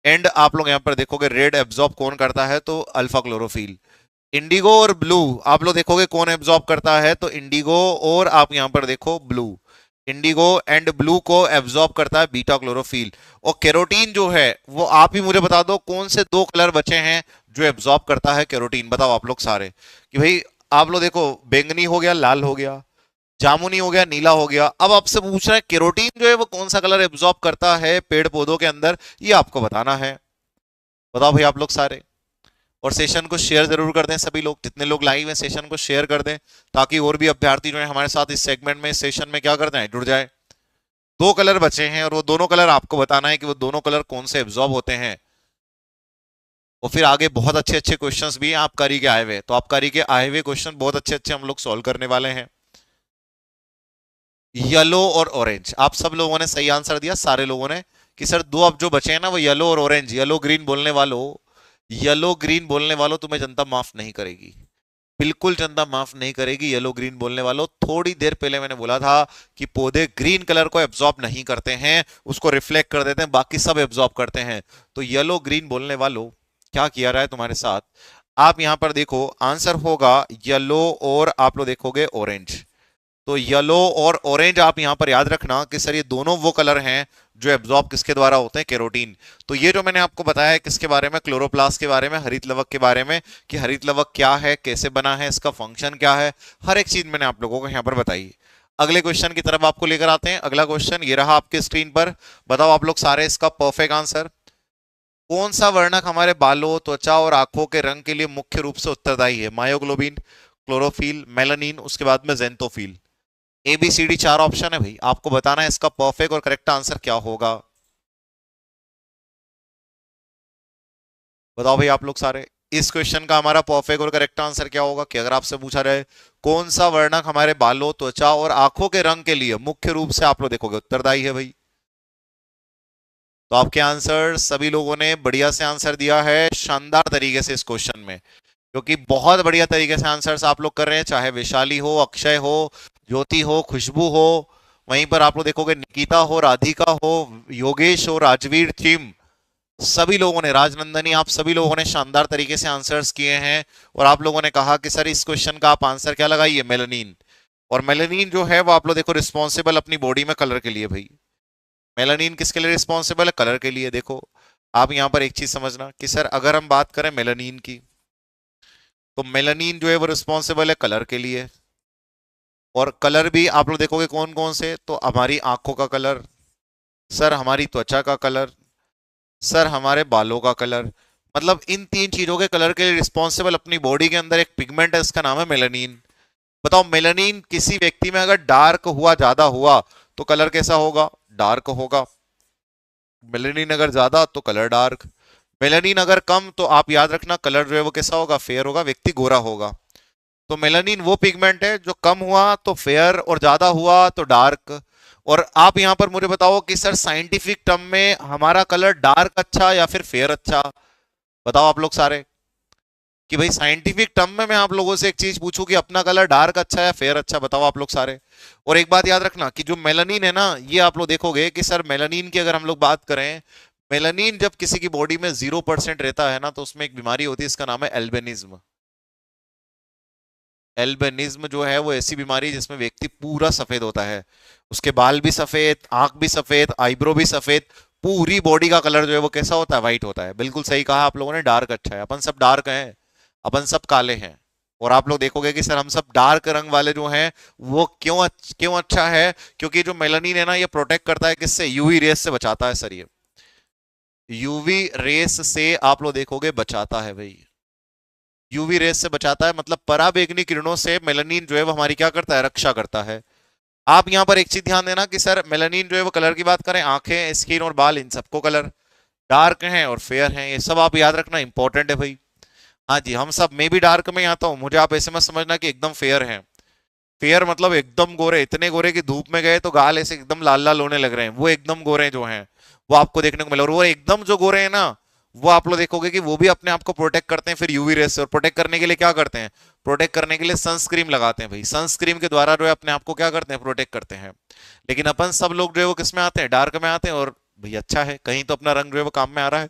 एंड आप लोग यहां पर देखोगे रेड एब्जॉर्ब कौन करता है, तो अल्फा क्लोरोफिल। इंडिगो और ब्लू आप लोग देखोगे कौन एब्जॉर्ब करता है, तो इंडिगो और आप यहां पर देखो ब्लू। इंडिगो एंड ब्लू को एब्जॉर्ब करता है बीटा क्लोरोफिल। और केरोटीन जो है वो आप ही मुझे बता दो कौन से 2 कलर बचे हैं जो एब्जॉर्ब करता है केरोटीन। बताओ आप लोग सारे कि भाई आप लोग देखो बैंगनी हो गया, लाल हो गया, जामुनी हो गया, नीला हो गया। अब आपसे पूछ रहा है केरोटीन जो है वो कौन सा कलर एब्जॉर्ब करता है पेड़ पौधों के अंदर, ये आपको बताना है। बताओ भाई आप लोग सारे। और सेशन को शेयर जरूर कर दें सभी लोग, जितने लोग लाइव हैं सेशन को शेयर कर दें ताकि और भी अभ्यर्थी जो है हमारे साथ इस सेगमेंट में, इस सेशन में क्या करते हैं, जुड़ जाए। 2 कलर बचे हैं और वो दोनों कलर आपको बताना है कि वो दोनों कलर कौन से एब्जॉर्ब होते हैं। और फिर आगे बहुत अच्छे अच्छे क्वेश्चंस भी हैं आबकारी के आए हुए, तो आबकारी के आए हुए क्वेश्चन बहुत अच्छे अच्छे हम लोग सॉल्व करने वाले हैं। येलो और ऑरेंज, आप सब लोगों ने सही आंसर दिया सारे लोगों ने कि सर 2 अब जो बचे हैं ना वो येलो और ऑरेंज। येलो ग्रीन बोलने वालों, येलो ग्रीन बोलने वालों तुम्हें जनता माफ नहीं करेगी, बिल्कुल जनता माफ नहीं करेगी। येलो ग्रीन बोलने वालों, थोड़ी देर पहले मैंने बोला था कि पौधे ग्रीन कलर को एब्जॉर्ब नहीं करते हैं, उसको रिफ्लेक्ट कर देते हैं, बाकी सब एब्जॉर्ब करते हैं। तो येलो ग्रीन बोलने वालों क्या किया रहा है तुम्हारे साथ, आप यहां पर देखो आंसर होगा येलो और आप लोग देखोगे ऑरेंज। तो येलो और ऑरेंज आप यहां पर याद रखना कि सर ये दोनों वो कलर हैं जो एब्जॉर्ब किसके द्वारा होते हैं, केरोटीन। तो ये जो मैंने आपको बताया है किसके बारे में, क्लोरोप्लास्ट के बारे में, हरित लवक के बारे में, कि हरित लवक क्या है, कैसे बना है, इसका फंक्शन क्या है, हर एक चीज मैंने आप लोगों को यहां पर बताई। अगले क्वेश्चन की तरफ आपको लेकर आते हैं। अगला क्वेश्चन ये रहा आपके स्क्रीन पर। बताओ आप लोग सारे इसका परफेक्ट आंसर। कौन सा वर्णक हमारे बालों, त्वचा और आंखों के रंग के लिए मुख्य रूप से उत्तरदायी है, मायोग्लोबिन, क्लोरोफिल, मेलानिन, उसके बाद में जेंथोफिल। ABCD 4 ऑप्शन है भाई, आपको बताना है इसका परफेक्ट और करेक्ट आंसर क्या होगा। बताओ भाई आप लोग सारे। इस क्वेश्चन का हमारा परफेक्ट और करेक्ट आंसर क्या होगा कि अगर आपसे पूछा जाए कौन सा वर्णक हमारे बालों, त्वचा और आंखों के रंग के लिए मुख्य रूप से आप लोग देखोगे उत्तरदायी है भाई। तो आपके आंसर सभी लोगों ने बढ़िया से आंसर दिया है शानदार तरीके से इस क्वेश्चन में, क्योंकि बहुत बढ़िया तरीके से आंसर्स आप लोग कर रहे हैं, चाहे वैशाली हो, अक्षय हो, ज्योति हो, खुशबू हो, वहीं पर आप लोग देखोगे निकिता हो, राधिका हो, योगेश हो, राजवीर, चिम, सभी लोगों ने, राजनंदनी, आप सभी लोगों ने शानदार तरीके से आंसर्स किए हैं। और आप लोगों ने कहा कि सर इस क्वेश्चन का आप आंसर क्या लगाइए, मेलानिन। और मेलानिन जो है वो आप लोग देखो रिस्पॉन्सिबल अपनी बॉडी में कलर के लिए भाई। मेलानिन किसके लिए रिस्पॉन्सिबल है, कलर के लिए। देखो आप यहां पर एक चीज समझना कि सर अगर हम बात करें मेलानिन की, तो मेलानिन जो है वो रिस्पॉन्सिबल है कलर के लिए। और कलर भी आप लोग देखोगे कौन कौन से, तो हमारी आंखों का कलर, सर हमारी त्वचा का कलर, सर हमारे बालों का कलर। मतलब इन तीन चीजों के कलर के लिए रिस्पॉन्सिबल अपनी बॉडी के अंदर एक पिगमेंट है, इसका नाम है मेलानिन। बताओ मेलानिन किसी व्यक्ति में अगर डार्क हुआ, ज्यादा हुआ, तो कलर कैसा होगा, डार्क होगा। मेलानिन अगर ज्यादा तो कलर डार्क, मेलानिन अगर कम तो आप याद रखना कलर जो है वो कैसा होगा, फेयर होगा, व्यक्ति गोरा होगा। तो मेलानिन वो पिगमेंट है जो कम हुआ तो फेयर और ज्यादा हुआ तो डार्क। और आप यहां पर मुझे बताओ कि सर साइंटिफिक टर्म में हमारा कलर डार्क अच्छा या फिर फेयर अच्छा, बताओ आप लोग सारे। कि भाई साइंटिफिक टर्म में मैं आप लोगों से एक चीज पूछूं कि अपना कलर डार्क अच्छा या फेयर अच्छा, बताओ आप लोग सारे। और एक बात याद रखना कि जो मेलानिन है ना, ये आप लोग देखोगे कि सर मेलानिन की अगर हम लोग बात करें, मेलानिन जब किसी की बॉडी में 0% रहता है ना, तो उसमें एक बीमारी होती है, इसका नाम है एल्बिनिज्म। एल्बिनिज्म जो है वो ऐसी बीमारी जिसमें व्यक्ति पूरा सफेद होता है, उसके बाल भी सफेद, आंख भी सफेद, आईब्रो भी सफेद, पूरी बॉडी का कलर जो है वो कैसा होता है, व्हाइट होता है। बिल्कुल सही कहा आप लोगों ने, डार्क अच्छा है। अपन सब डार्क हैं, अपन सब काले हैं। और आप लोग देखोगे कि सर हम सब डार्क रंग वाले जो हैं वो क्यों अच्छा है, क्योंकि जो मेलानिन है ना ये प्रोटेक्ट करता है किससे, यूवी रेस से बचाता है सर। ये यूवी रेस से आप लोग देखोगे बचाता है भाई, यूवी रेस से बचाता है, मतलब पराबैंगनी किरणों से मेलानिन जो है वो हमारी क्या करता है, रक्षा करता है। आप यहां पर एक चीज ध्यान देना कि सर मेलानिन जो है वो कलर की बात करें, आंखें, स्किन और बाल, इन सबको कलर डार्क हैं और फेयर हैं, ये सब आप याद रखना इंपॉर्टेंट है भाई। हाँ जी, हम सब, मैं भी डार्क में ही आता हूँ, मुझे आप ऐसे मत समझना कि एकदम फेयर हैं। फेयर मतलब एकदम गोरे, इतने गोरे कि धूप में गए तो गाल ऐसे एकदम लाल लाल होने लग रहे हैं, वो एकदम गोरे जो हैं वो आपको देखने को मिले। और वो एकदम जो गोरे हैं ना, वो आप लोग देखोगे कि वो भी अपने आप को प्रोटेक्ट करते हैं फिर यूवी रेस से। और प्रोटेक्ट करने के लिए क्या करते हैं, प्रोटेक्ट करने के लिए सनस्क्रीन लगाते हैं भाई, सनस्क्रीन के द्वारा जो है अपने आप को क्या करते हैं, प्रोटेक्ट करते हैं। लेकिन अपन सब लोग जो है वो किस में आते हैं, डार्क में आते हैं। और भाई अच्छा है, कहीं तो अपना रंग जो है वो काम में आ रहा है।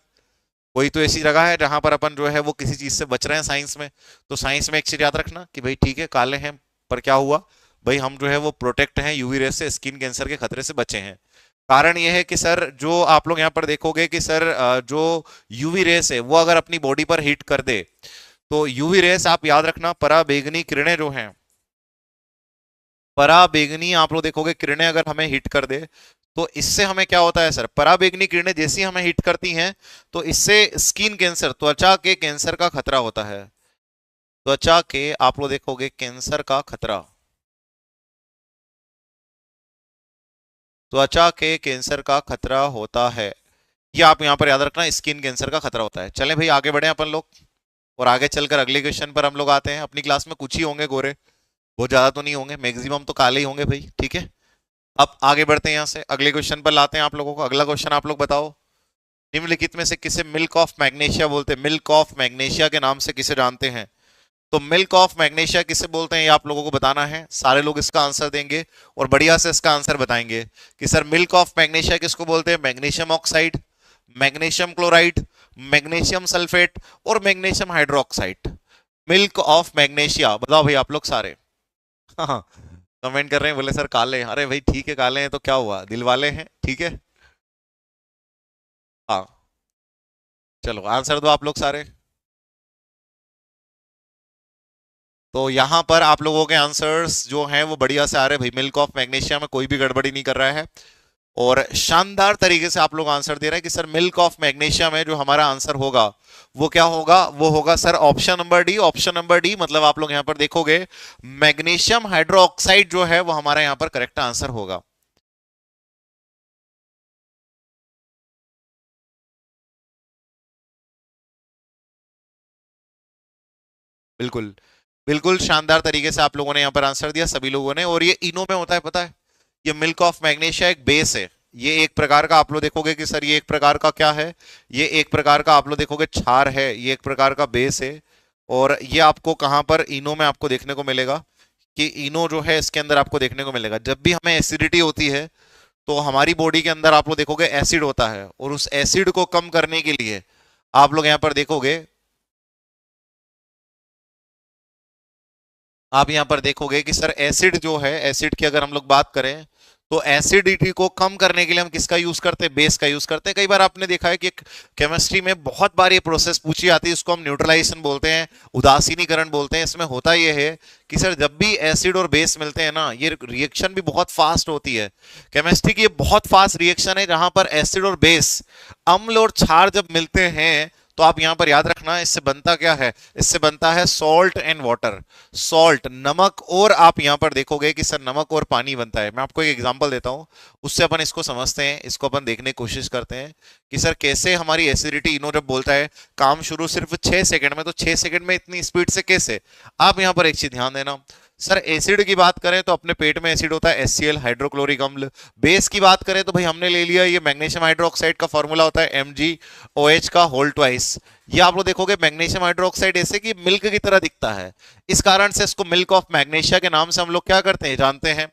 कोई तो ऐसी जगह है जहां पर अपन जो है वो किसी चीज से बच रहे हैं साइंस में। तो साइंस में एक चीज याद रखना कि भाई ठीक है काले हैं, पर क्या हुआ भाई, हम जो है वो प्रोटेक्ट हैं यूवी रेस से, स्किन कैंसर के खतरे से बचे हैं। कारण यह है कि सर जो आप लोग यहाँ पर देखोगे कि सर जो यूवी रेस है वो अगर अपनी बॉडी पर हिट कर दे, तो यूवी रेस आप याद रखना पराबैंगनी किरणें जो हैं, पराबैंगनी आप लोग देखोगे किरणें अगर हमें हिट कर दे, तो इससे हमें क्या होता है सर, पराबैंगनी किरणें जैसी हमें हिट करती हैं तो इससे स्किन कैंसर, त्वचा के कैंसर का खतरा होता है। त्वचा के आप लोग देखोगे कैंसर का खतरा, त्वचा के कैंसर का खतरा होता है। ये आप यहां पर याद रखना, स्किन कैंसर का खतरा होता है। चलें भाई आगे बढ़े अपन लोग, और आगे चलकर अगले क्वेश्चन पर हम लोग आते हैं। अपनी क्लास में कुछ ही होंगे गोरे, बहुत ज्यादा तो नहीं होंगे, मैक्सिमम तो काले ही होंगे भाई, ठीक है। अब आगे बढ़ते हैं, यहां से अगले क्वेश्चन पर लाते हैं आप लोगों को। अगला क्वेश्चन आप लोग बताओ, निम्नलिखित में से किसे मिल्क ऑफ मैग्नीशिया बोलते हैं, मिल्क ऑफ मैग्नीशिया के नाम से किसे जानते हैं। तो मिल्क ऑफ मैग्नीशिया किसे बोलते हैं ये आप लोगों को बताना है। सारे लोग इसका आंसर देंगे और बढ़िया से इसका आंसर बताएंगे कि सर मिल्क ऑफ मैग्नीशिया किसको बोलते हैं, magnesium oxide, magnesium chloride, magnesium sulphate और magnesium hydroxide. Milk of magnesia बताओ भाई आप लोग सारे। हाँ, कमेंट कर रहे हैं, बोले सर काले हैं। अरे भाई ठीक है, काले हैं तो क्या हुआ, दिल वाले हैं, ठीक है। हाँ, चलो आंसर दो आप लोग सारे। तो यहां पर आप लोगों के आंसर्स जो हैं वो बढ़िया से आ रहे हैं भाई, मिल्क ऑफ मैग्नीशिया में कोई भी गड़बड़ी नहीं कर रहा है। और शानदार तरीके से आप लोग आंसर दे रहे हैं कि सर मिल्क ऑफ मैग्नीशिया में जो हमारा आंसर होगा वो क्या होगा, वो होगा sir option number D. Option number D मतलब आप लोग यहां पर देखोगे मैग्नीशियम हाइड्रोक्साइड जो है वो हमारा यहां पर करेक्ट आंसर होगा। बिल्कुल। बिल्कुल शानदार तरीके से आप लोगों ने यहाँ पर आंसर दिया सभी लोगों ने। और ये इनो में होता है पता है, ये मिल्क ऑफ मैग्नीशिया एक बेस है। ये एक प्रकार का आप लोग देखोगे कि सर ये एक प्रकार का क्या है, ये एक प्रकार का आप लोग देखोगे क्षार है, ये एक प्रकार का बेस है। और ये आपको कहाँ पर इनो में आपको देखने को मिलेगा कि इनो जो है इसके अंदर आपको देखने को मिलेगा। जब भी हमें एसिडिटी होती है तो हमारी बॉडी के अंदर आप लोग देखोगे एसिड होता है, और उस एसिड को कम करने के लिए आप लोग यहां पर देखोगे, आप यहां पर देखोगे कि सर एसिड जो है, एसिड की अगर हम लोग बात करें तो एसिडिटी को कम करने के लिए हम किसका यूज करते हैं, बेस का यूज करते हैं। कई बार आपने देखा है कि केमिस्ट्री में बहुत बार ये प्रोसेस पूछी आती है, इसको हम न्यूट्रलाइजेशन बोलते हैं, उदासीनीकरण बोलते हैं। इसमें होता यह है कि सर जब भी एसिड और बेस मिलते हैं ना, ये रिएक्शन भी बहुत फास्ट होती है। केमिस्ट्री की ये बहुत फास्ट रिएक्शन है जहां पर एसिड और बेस, अम्ल और क्षार जब मिलते हैं तो आप यहां पर याद रखना इससे बनता क्या है, इससे बनता है सॉल्ट एंड वाटर। सॉल्ट नमक, और आप यहां पर देखोगे कि सर नमक और पानी बनता है। मैं आपको एक एग्जांपल देता हूं, उससे अपन इसको समझते हैं, इसको अपन देखने की कोशिश करते हैं कि सर कैसे हमारी एसिडिटी, इनो जब बोलता है काम शुरू सिर्फ 6 सेकंड में, तो 6 सेकंड में इतनी स्पीड से कैसे। आप यहां पर एक चीज ध्यान देना, सर एसिड की बात करें तो अपने पेट में एसिड होता है HCl, हाइड्रोक्लोरिक अम्ल। बेस की बात करें तो भाई हमने ले लिया ये मैग्नीशियम हाइड्रोक्साइड का फॉर्मूला होता है MgOH का होल ट्वाइस। ये आप लोग देखोगे मैग्नीशियम हाइड्रोक्साइड ऐसे कि मिल्क की तरह दिखता है, इस कारण से इसको मिल्क ऑफ मैग्नीशिया के नाम से हम लोग क्या करते हैं, जानते हैं।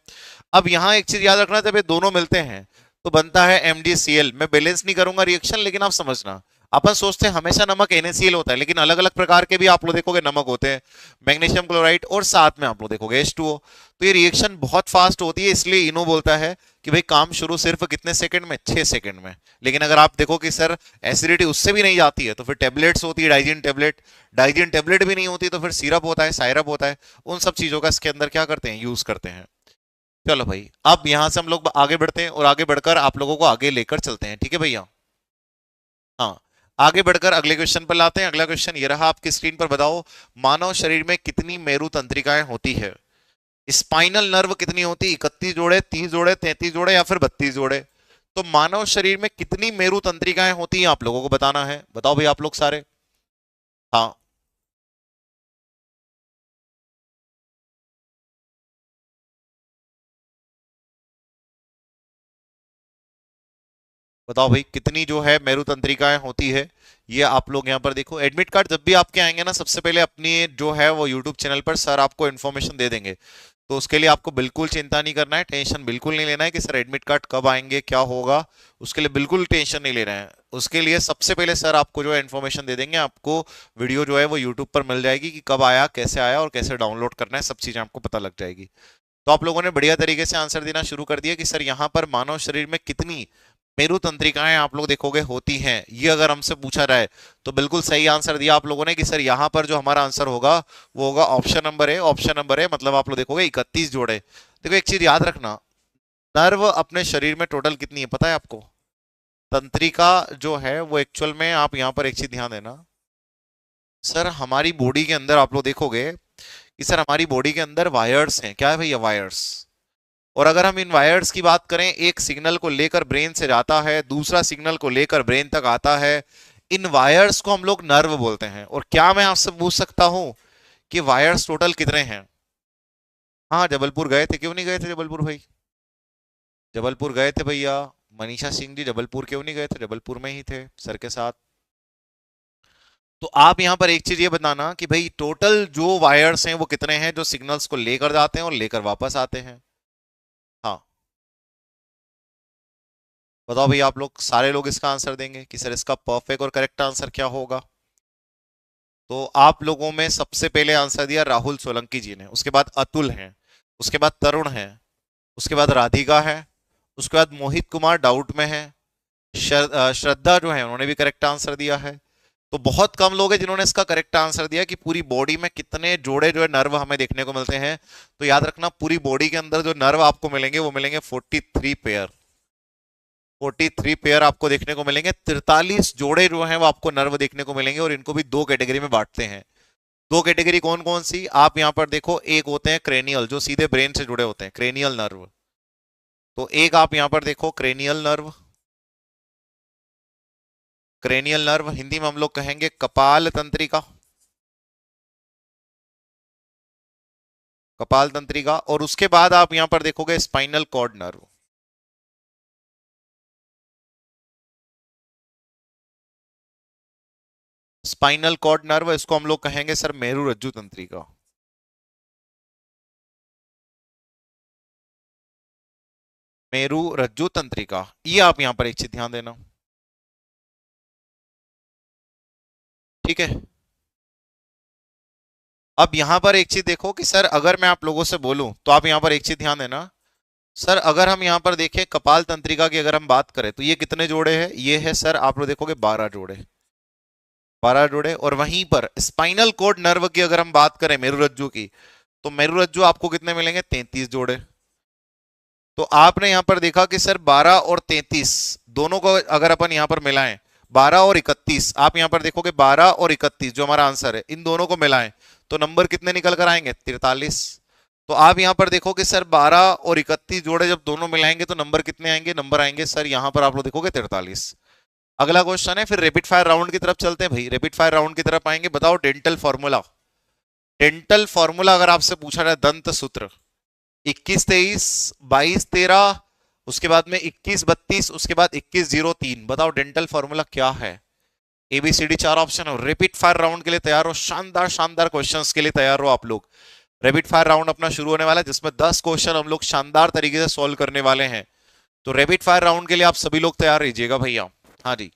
अब यहां एक चीज याद रखना, जब ये दोनों मिलते हैं तो बनता है MgCl। मैं बैलेंस नहीं करूंगा रिएक्शन, लेकिन आप समझना, अपन सोचते हैं हमेशा नमक NaCl होता है, लेकिन अलग अलग प्रकार के भी आप लोग देखोगे नमक होते हैं, मैग्नीशियम क्लोराइड और साथ में आप लोग देखोगे H2O। तो ये रिएक्शन बहुत फास्ट होती है, इसलिए इनो बोलता है कि भाई काम शुरू सिर्फ कितने सेकंड में, 6 सेकंड में। लेकिन अगर आप देखो कि सर एसिडिटी उससे भी नहीं जाती है तो फिर टेबलेट्स होती है, डाइजिन टेबलेट। डाइजिन टेबलेट भी नहीं होती तो फिर सिरप होता है, साइरप होता है। उन सब चीजों का इसके अंदर क्या करते हैं, यूज करते हैं। चलो भाई, अब यहां से हम लोग आगे बढ़ते हैं और आगे बढ़कर आप लोगों को आगे लेकर चलते हैं, ठीक है भैया। हाँ, आगे बढ़कर अगले क्वेश्चन पर लाते हैं। अगला क्वेश्चन ये रहा आपकी स्क्रीन पर, बताओ मानव शरीर में कितनी मेरु तंत्रिकाएं होती है। स्पाइनल नर्व कितनी होती है, 31 जोड़े, 30 जोड़े, 33 जोड़े या फिर 32 जोड़े। तो मानव शरीर में कितनी मेरु तंत्रिकाएं होती हैं आप लोगों को बताना है, बताओ भाई आप लोग सारे। हाँ, बताओ भाई कितनी जो है मेरु तंत्रिकाएं होती है। ये आप लोग यहाँ पर देखो, एडमिट कार्ड जब भी आपके आएंगे ना, सबसे पहले अपनी जो है वो यूट्यूब चैनल पर सर आपको इन्फॉर्मेशन दे देंगे। तो उसके लिए आपको बिल्कुल चिंता नहीं करना है, टेंशन बिल्कुल नहीं लेना है कि सर एडमिट कार्ड कब आएंगे क्या होगा। उसके लिए बिल्कुल टेंशन नहीं लेना है। उसके लिए सबसे पहले सर आपको जो है इन्फॉर्मेशन दे देंगे, आपको वीडियो जो है वो यूट्यूब पर मिल जाएगी कि कब आया, कैसे आया और कैसे डाउनलोड करना है, सब चीजें आपको पता लग जाएगी। तो आप लोगों ने बढ़िया तरीके से आंसर देना शुरू कर दिया कि सर यहाँ पर मानव शरीर में कितनी मेरु तंत्रिकाएं आप लोग देखोगे होती हैं। ये अगर हमसे पूछा जाए तो बिल्कुल सही आंसर दिया आप लोगों ने कि सर यहाँ पर जो हमारा आंसर होगा वो होगा ऑप्शन नंबर है। ऑप्शन नंबर है मतलब आप लोग देखोगे 31 जोड़े। देखो एक चीज याद रखना, नर्व अपने शरीर में टोटल कितनी है पता है आपको। तंत्रिका जो है वो एक्चुअल में, आप यहाँ पर एक चीज ध्यान देना, सर हमारी बॉडी के अंदर आप लोग देखोगे कि सर हमारी बॉडी के अंदर वायर्स हैं। क्या है भैया, वायर्स। और अगर हम इन वायर्स की बात करें, एक सिग्नल को लेकर ब्रेन से जाता है, दूसरा सिग्नल को लेकर ब्रेन तक आता है। इन वायर्स को हम लोग नर्व बोलते हैं। और क्या मैं आपसे पूछ सकता हूं कि वायर्स टोटल कितने हैं। हाँ, जबलपुर गए थे, क्यों नहीं गए थे जबलपुर भाई। जबलपुर गए थे भैया। मनीषा सिंह जी जबलपुर क्यों नहीं गए थे, जबलपुर में ही थे सर के साथ। तो आप यहां पर एक चीज ये बताना कि भाई टोटल जो वायर्स हैं वो कितने हैं, जो सिग्नल्स को लेकर जाते हैं और लेकर वापस आते हैं। हाँ, बताओ भैया आप लोग सारे लोग इसका आंसर देंगे कि सर इसका परफेक्ट और करेक्ट आंसर क्या होगा। तो आप लोगों में सबसे पहले आंसर दिया राहुल सोलंकी जी ने, उसके बाद अतुल हैं, उसके बाद तरुण है, उसके बाद राधिका है, उसके बाद मोहित कुमार डाउट में है, श्रद्धा जो है उन्होंने भी करेक्ट आंसर दिया है। तो बहुत कम लोग हैं जिन्होंने इसका करेक्ट आंसर दिया कि पूरी बॉडी में कितने जोड़े जो है नर्व हमें देखने को मिलते हैं। तो याद रखना, पूरी बॉडी के अंदर जो नर्व आपको मिलेंगे वो मिलेंगे 43 पेयर। 43 पेयर आपको देखने को मिलेंगे। 43 जोड़े जो हैं वो आपको नर्व देखने को मिलेंगे, और इनको भी दो कैटेगरी में बांटते हैं। दो कैटेगरी कौन कौन सी, आप यहां पर देखो, एक होते हैं क्रेनियल जो सीधे ब्रेन से जुड़े होते हैं, क्रेनियल नर्व। तो एक आप यहां पर देखो cranial nerve. Cranial nerve Hindi में हम लोग कहेंगे कपाल तंत्रिका। कपाल तंत्रिका, और उसके बाद आप यहां पर देखोगे spinal cord nerve. Spinal cord nerve, इसको हम लोग कहेंगे सर मेरु रज्जु तंत्रिका। मेरु रज्जु तंत्रिका, ये आप यहां पर एक चीज ध्यान देना, ठीक है। अब यहां पर एक चीज देखो कि सर अगर मैं आप लोगों से बोलूं तो आप यहां पर एक चीज ध्यान देना, सर अगर हम यहां पर देखें कपाल तंत्रिका की अगर हम बात करें तो ये कितने जोड़े हैं, ये है सर आप लोग देखोगे 12 जोड़े, 12 जोड़े। और वहीं पर स्पाइनल कोड नर्व की अगर हम बात करें मेरुरज्जु की, तो मेरुरज्जु आपको कितने मिलेंगे, 33 जोड़े। तो आपने यहां पर देखा कि सर 12 और 33 दोनों को अगर अपन यहां पर मिलाएं, 12 और 31, आप यहां पर देखोगे 12 और 31 जो हमारा आंसर है, इन दोनों को मिलाएं तो नंबर कितने निकल कर आएंगे, 43। तो आप यहां पर देखो कि सर 12 और 31 जोड़े जब दोनों मिलाएंगे तो नंबर कितने आएंगे, नंबर आएंगे सर यहां पर आप लोग देखोगे 43। अगला क्वेश्चन है, फिर रैपिड फायर राउंड की तरफ चलते हैं भाई, रैपिड फायर राउंड की तरफ आएंगे। बताओ डेंटल फॉर्मूला, डेंटल फॉर्मूला अगर आपसे पूछा जाए दंत सूत्र, 21 23 22 13, उसके बाद में 21 32, उसके बाद 21 03, बताओ डेंटल फॉर्मूला क्या है। एबीसीडी 4 ऑप्शन हो। रैपिड फायर राउंड के लिए तैयार हो, शानदार शानदार क्वेश्चंस के लिए तैयार हो आप लोग। रैपिड फायर राउंड अपना शुरू होने वाला है जिसमें 10 क्वेश्चन हम लोग शानदार तरीके से सॉल्व करने वाले हैं। तो रैपिड फायर राउंड के लिए आप सभी लोग तैयार रहिएगा भैया। हाँ जी,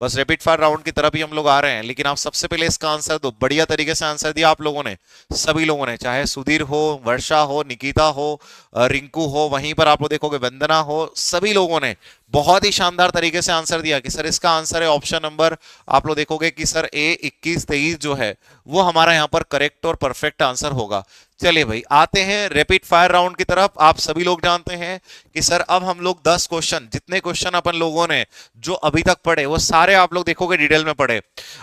बस रैपिड फायर राउंड की तरफ ही हम लोग आ रहे हैं, लेकिन आप सबसे पहले इसका आंसर दो। बढ़िया तरीके से आंसर दिया आप लोगों ने, सभी लोगों ने, चाहे सुधीर हो, वर्षा हो, निकिता हो, रिंकू हो, वहीं पर आप लोग देखोगे वंदना हो, सभी लोगों ने बहुत ही शानदार तरीके से आंसर दिया कि सर इसका आंसर है ऑप्शन नंबर, आप लोग देखोगे कि सर ए 21 23 जो है वो हमारा यहाँ पर करेक्ट और परफेक्ट आंसर होगा। चलिए भाई आते हैं रैपिड फायर राउंड की तरफ। आप सभी लोग जानते हैं कि सर अब हम लोग 10 क्वेश्चन, जितने क्वेश्चन अपन लोगों ने जो अभी तक पढ़े वो सारे आप लोग देखोगे डिटेल में पढ़े।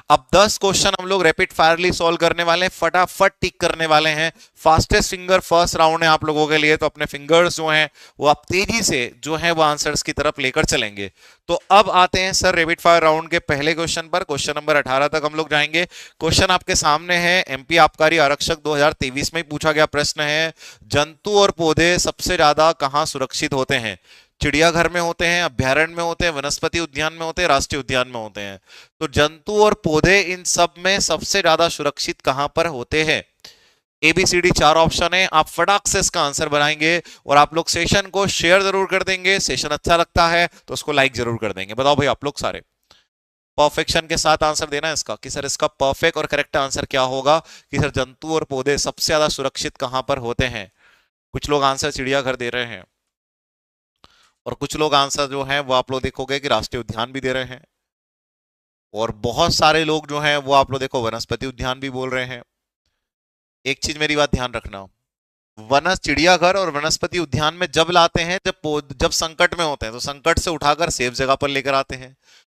अब 10 क्वेश्चन हम लोग रैपिड फायरली सॉल्व करने वाले हैं, फटाफट टिक करने वाले हैं। फास्टेस्ट फिंगर फर्स्ट राउंड है आप लोगों के लिए, तो अपने फिंगर्स जो हैं वो आप तेजी से जो है वो आंसर्स की तरफ लेकर चलेंगे। तो अब आते हैं सर रैपिड फायर राउंड के पहले क्वेश्चन पर, क्वेश्चन नंबर 18 तक हम लोग जाएंगे। क्वेश्चन आपके सामने है, एमपी आबकारी आरक्षक 2023 में पूछा गया प्रश्न है, जंतु और पौधे सबसे ज्यादा कहां सुरक्षित होते हैं। चिड़ियाघर में होते हैं, अभ्यारण्य में होते हैं, वनस्पति उद्यान में होते हैं, राष्ट्रीय उद्यान में होते हैं। तो जंतु और पौधे इन सब में सबसे ज्यादा सुरक्षित कहां पर होते हैं। एबीसीडी 4 ऑप्शन है, आप फटाक से इसका आंसर बनाएंगे और आप लोग सेशन को शेयर जरूर कर देंगे। सेशन अच्छा लगता है तो उसको लाइक जरूर कर देंगे। बताओ भाई आप लोग सारे परफेक्शन के साथ आंसर देना है इसका कि सर इसका परफेक्ट और करेक्ट आंसर क्या होगा, कि सर जंतु और पौधे सबसे ज्यादा सुरक्षित कहां पर होते हैं। कुछ लोग आंसर चिड़ियाघर दे रहे हैं और कुछ लोग आंसर जो है वो आप लोग देखोगे कि राष्ट्रीय उद्यान भी दे रहे हैं, और बहुत सारे लोग जो हैं वो आप लोग देखो वनस्पति उद्यान भी बोल रहे हैं। एक चीज मेरी बात ध्यान रखना, वन चिड़ियाघर और वनस्पति उद्यान में जब लाते हैं जब संकट में होते हैं, तो संकट से उठाकर सेफ जगह पर लेकर आते हैं।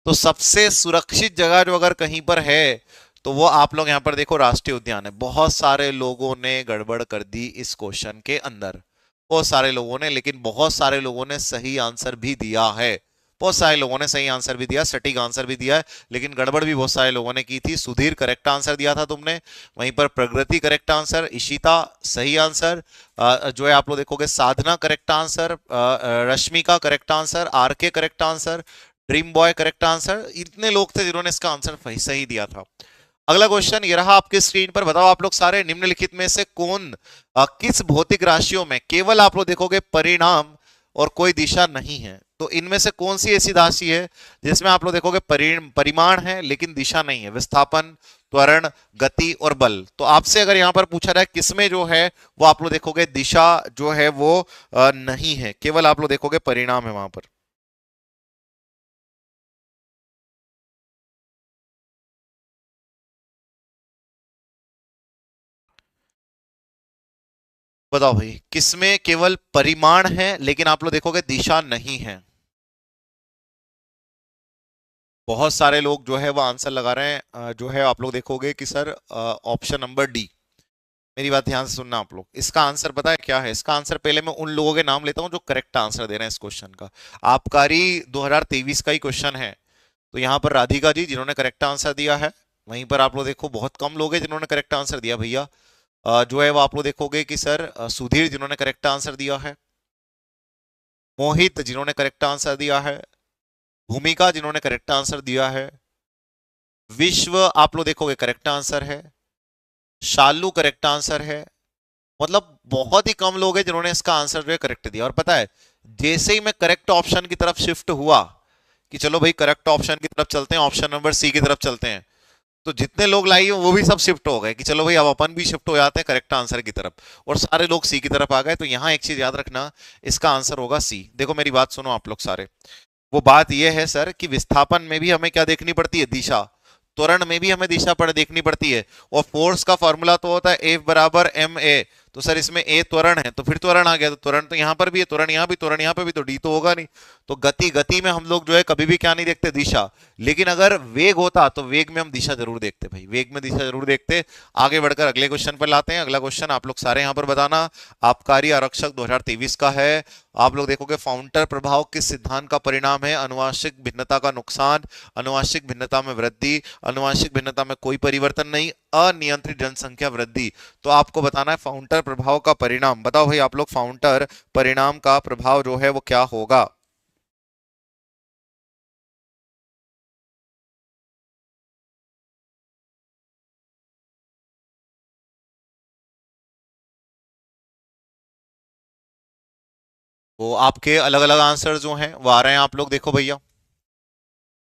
तो सबसे सुरक्षित जगह जो अगर कहीं पर है तो वो आप लोग यहां पर देखो राष्ट्रीय उद्यान है। बहुत सारे लोगों ने गड़बड़ कर दी इस क्वेश्चन के अंदर, बहुत सारे लोगों ने, लेकिन बहुत सारे लोगों ने सही आंसर भी दिया है। बहुत सारे लोगों ने सही आंसर भी दिया, सटीक आंसर भी दिया है, लेकिन गड़बड़ भी बहुत सारे लोगों ने की थी। सुधीर करेक्ट आंसर दिया था तुमने, वहीं पर प्रगति करेक्ट आंसर, इशिता सही आंसर, जो है आप लोग देखोगे Sadhana correct answer, Rashmika correct answer, RK correct answer, dream boy correct answer. इतने लोग थे जिन्होंने इसका आंसर सही दिया था। अगला क्वेश्चन ये रहा आपके स्क्रीन पर। बताओ आप लोग सारे निम्नलिखित में से कौन किस भौतिक राशियों में केवल आप लोग देखोगे परिणाम और कोई दिशा नहीं है। तो इनमें से कौन सी ऐसी राशि है जिसमें आप लोग देखोगे परिमाण है लेकिन दिशा नहीं है। विस्थापन, त्वरण, गति और बल। तो आपसे अगर यहां पर पूछा जाए किसमें जो है वो आप लोग देखोगे दिशा जो है वो नहीं है, केवल आप लोग देखोगे परिणाम है वहां पर। बताओ भाई किसमें केवल परिमाण है लेकिन आप लोग देखोगे दिशा नहीं है। बहुत सारे लोग जो है वो आंसर लगा रहे हैं, जो है आप लोग देखोगे कि सर ऑप्शन नंबर डी। मेरी बात ध्यान से सुनना आप लोग, इसका आंसर पता है क्या है। इसका आंसर पहले मैं उन लोगों के नाम लेता हूं जो करेक्ट आंसर दे रहे हैं इस क्वेश्चन का। आबकारी 2023 का ही क्वेश्चन है। तो यहां पर राधिका जी जिन्होंने करेक्ट आंसर दिया है, वहीं पर आप लोग देखो बहुत कम लोग हैं जिन्होंने करेक्ट आंसर दिया भैया। जो है वो आप लोग देखोगे कि सर सुधीर जिन्होंने करेक्ट आंसर दिया है, मोहित जिन्होंने करेक्ट आंसर दिया है, भूमिका जिन्होंने करेक्ट आंसर दिया है, विश्व आप लोग देखोगे करेक्ट आंसर है, शालू करेक्ट आंसर है। मतलब बहुत ही कम लोग हैं जिन्होंने इसका आंसर जो है करेक्ट दिया। और पता है जैसे ही मैं करेक्ट ऑप्शन की तरफ शिफ्ट हुआ कि चलो भाई करेक्ट ऑप्शन की तरफ चलते हैं, ऑप्शन नंबर सी की तरफ चलते हैं, तो जितने लोग लाई वो भी सब शिफ्ट हो गए कि चलो भाई अब अपन भी शिफ्ट हो जाते हैं करेक्ट आंसर की तरफ, और सारे लोग सी की तरफ आ गए। तो यहां एक चीज याद रखना, इसका आंसर होगा सी। देखो मेरी बात सुनो आप लोग सारे, वो बात यह है सर कि विस्थापन में भी हमें क्या देखनी पड़ती है, दिशा। त्वरण में भी हमें दिशा पर देखनी पड़ती है। और फोर्स का फॉर्मूला तो होता है F बराबर ma। तो सर इसमें a त्वरण है तो फिर त्वरण आ गया, तो त्वरण तो यहां पर भी है, त्वरण यहां भी, त्वरण यहां पे भी, तो d तो होगा नहीं। तो गति में हम लोग जो है कभी भी क्या नहीं देखते, दिशा। लेकिन अगर वेग होता तो वेग में हम दिशा जरूर देखते भाई, वेग में दिशा जरूर देखते। आगे बढ़कर अगले क्वेश्चन पर लाते हैं। अगला क्वेश्चन आप लोग सारे यहां पर बताना, आबकारी आरक्षक 2023 का है। आप लोग देखोगे फाउंटर प्रभाव किस सिद्धांत का परिणाम है, अनुवांशिक भिन्नता का नुकसान, अनुवांशिक भिन्नता में वृद्धि, अनुवांशिक भिन्नता में कोई परिवर्तन नहीं, अनियंत्रित जनसंख्या वृद्धि। तो आपको बताना है फाउंटर प्रभाव का परिणाम। बताओ भाई आप लोग, फाउंटर परिणाम का प्रभाव जो है वो क्या होगा। वो आपके अलग अलग आंसर जो हैं वो आ रहे हैं, आप लोग देखो भैया,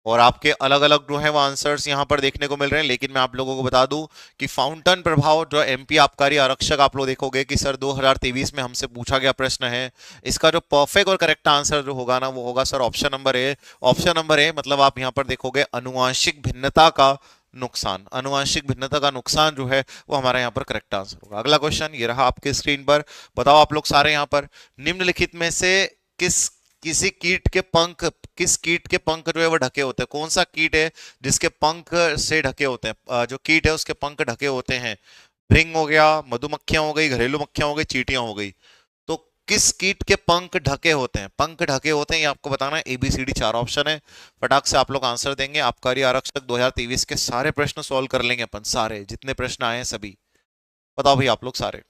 और आपके अलग अलग जो है वो आंसर्स यहां पर देखने को मिल रहे हैं। लेकिन मैं आप लोगों को बता दूं कि फाउंटन प्रभाव जो एमपी आबकारी आरक्षक, आप लोग देखोगे कि सर 2023 में हमसे पूछा गया प्रश्न है। इसका जो परफेक्ट और करेक्ट आंसर जो होगा ना वो होगा sir option number A. Option number A मतलब आप यहां पर देखोगे अनुवांशिक भिन्नता का नुकसान, अनुवांशिक भिन्नता का नुकसान जो है वो हमारा यहाँ पर करेक्ट आंसर होगा। अगला क्वेश्चन ये रहा आपके स्क्रीन पर। बताओ आप लोग सारे यहाँ पर, निम्नलिखित में से किस किसी कीट के पंख, किस कीट के पंख जो है वो ढके होते हैं, कौन सा कीट है जिसके पंख से ढके होते हैं, जो कीट है उसके पंख ढके होते हैं। भृंग हो गया, मधुमक्खियां हो गई, घरेलू मक्खियां हो गई, चींटियां हो गई। तो किस कीट के पंख ढके होते हैं, पंख ढके होते हैं, ये आपको बताना है। एबीसीडी 4 ऑप्शन है, फटाक से आप लोग आंसर देंगे। आबकारी आरक्षक 2023 के सारे प्रश्न सॉल्व कर लेंगे अपन, सारे जितने प्रश्न आए हैं सभी। बताओ भाई आप लोग सारे,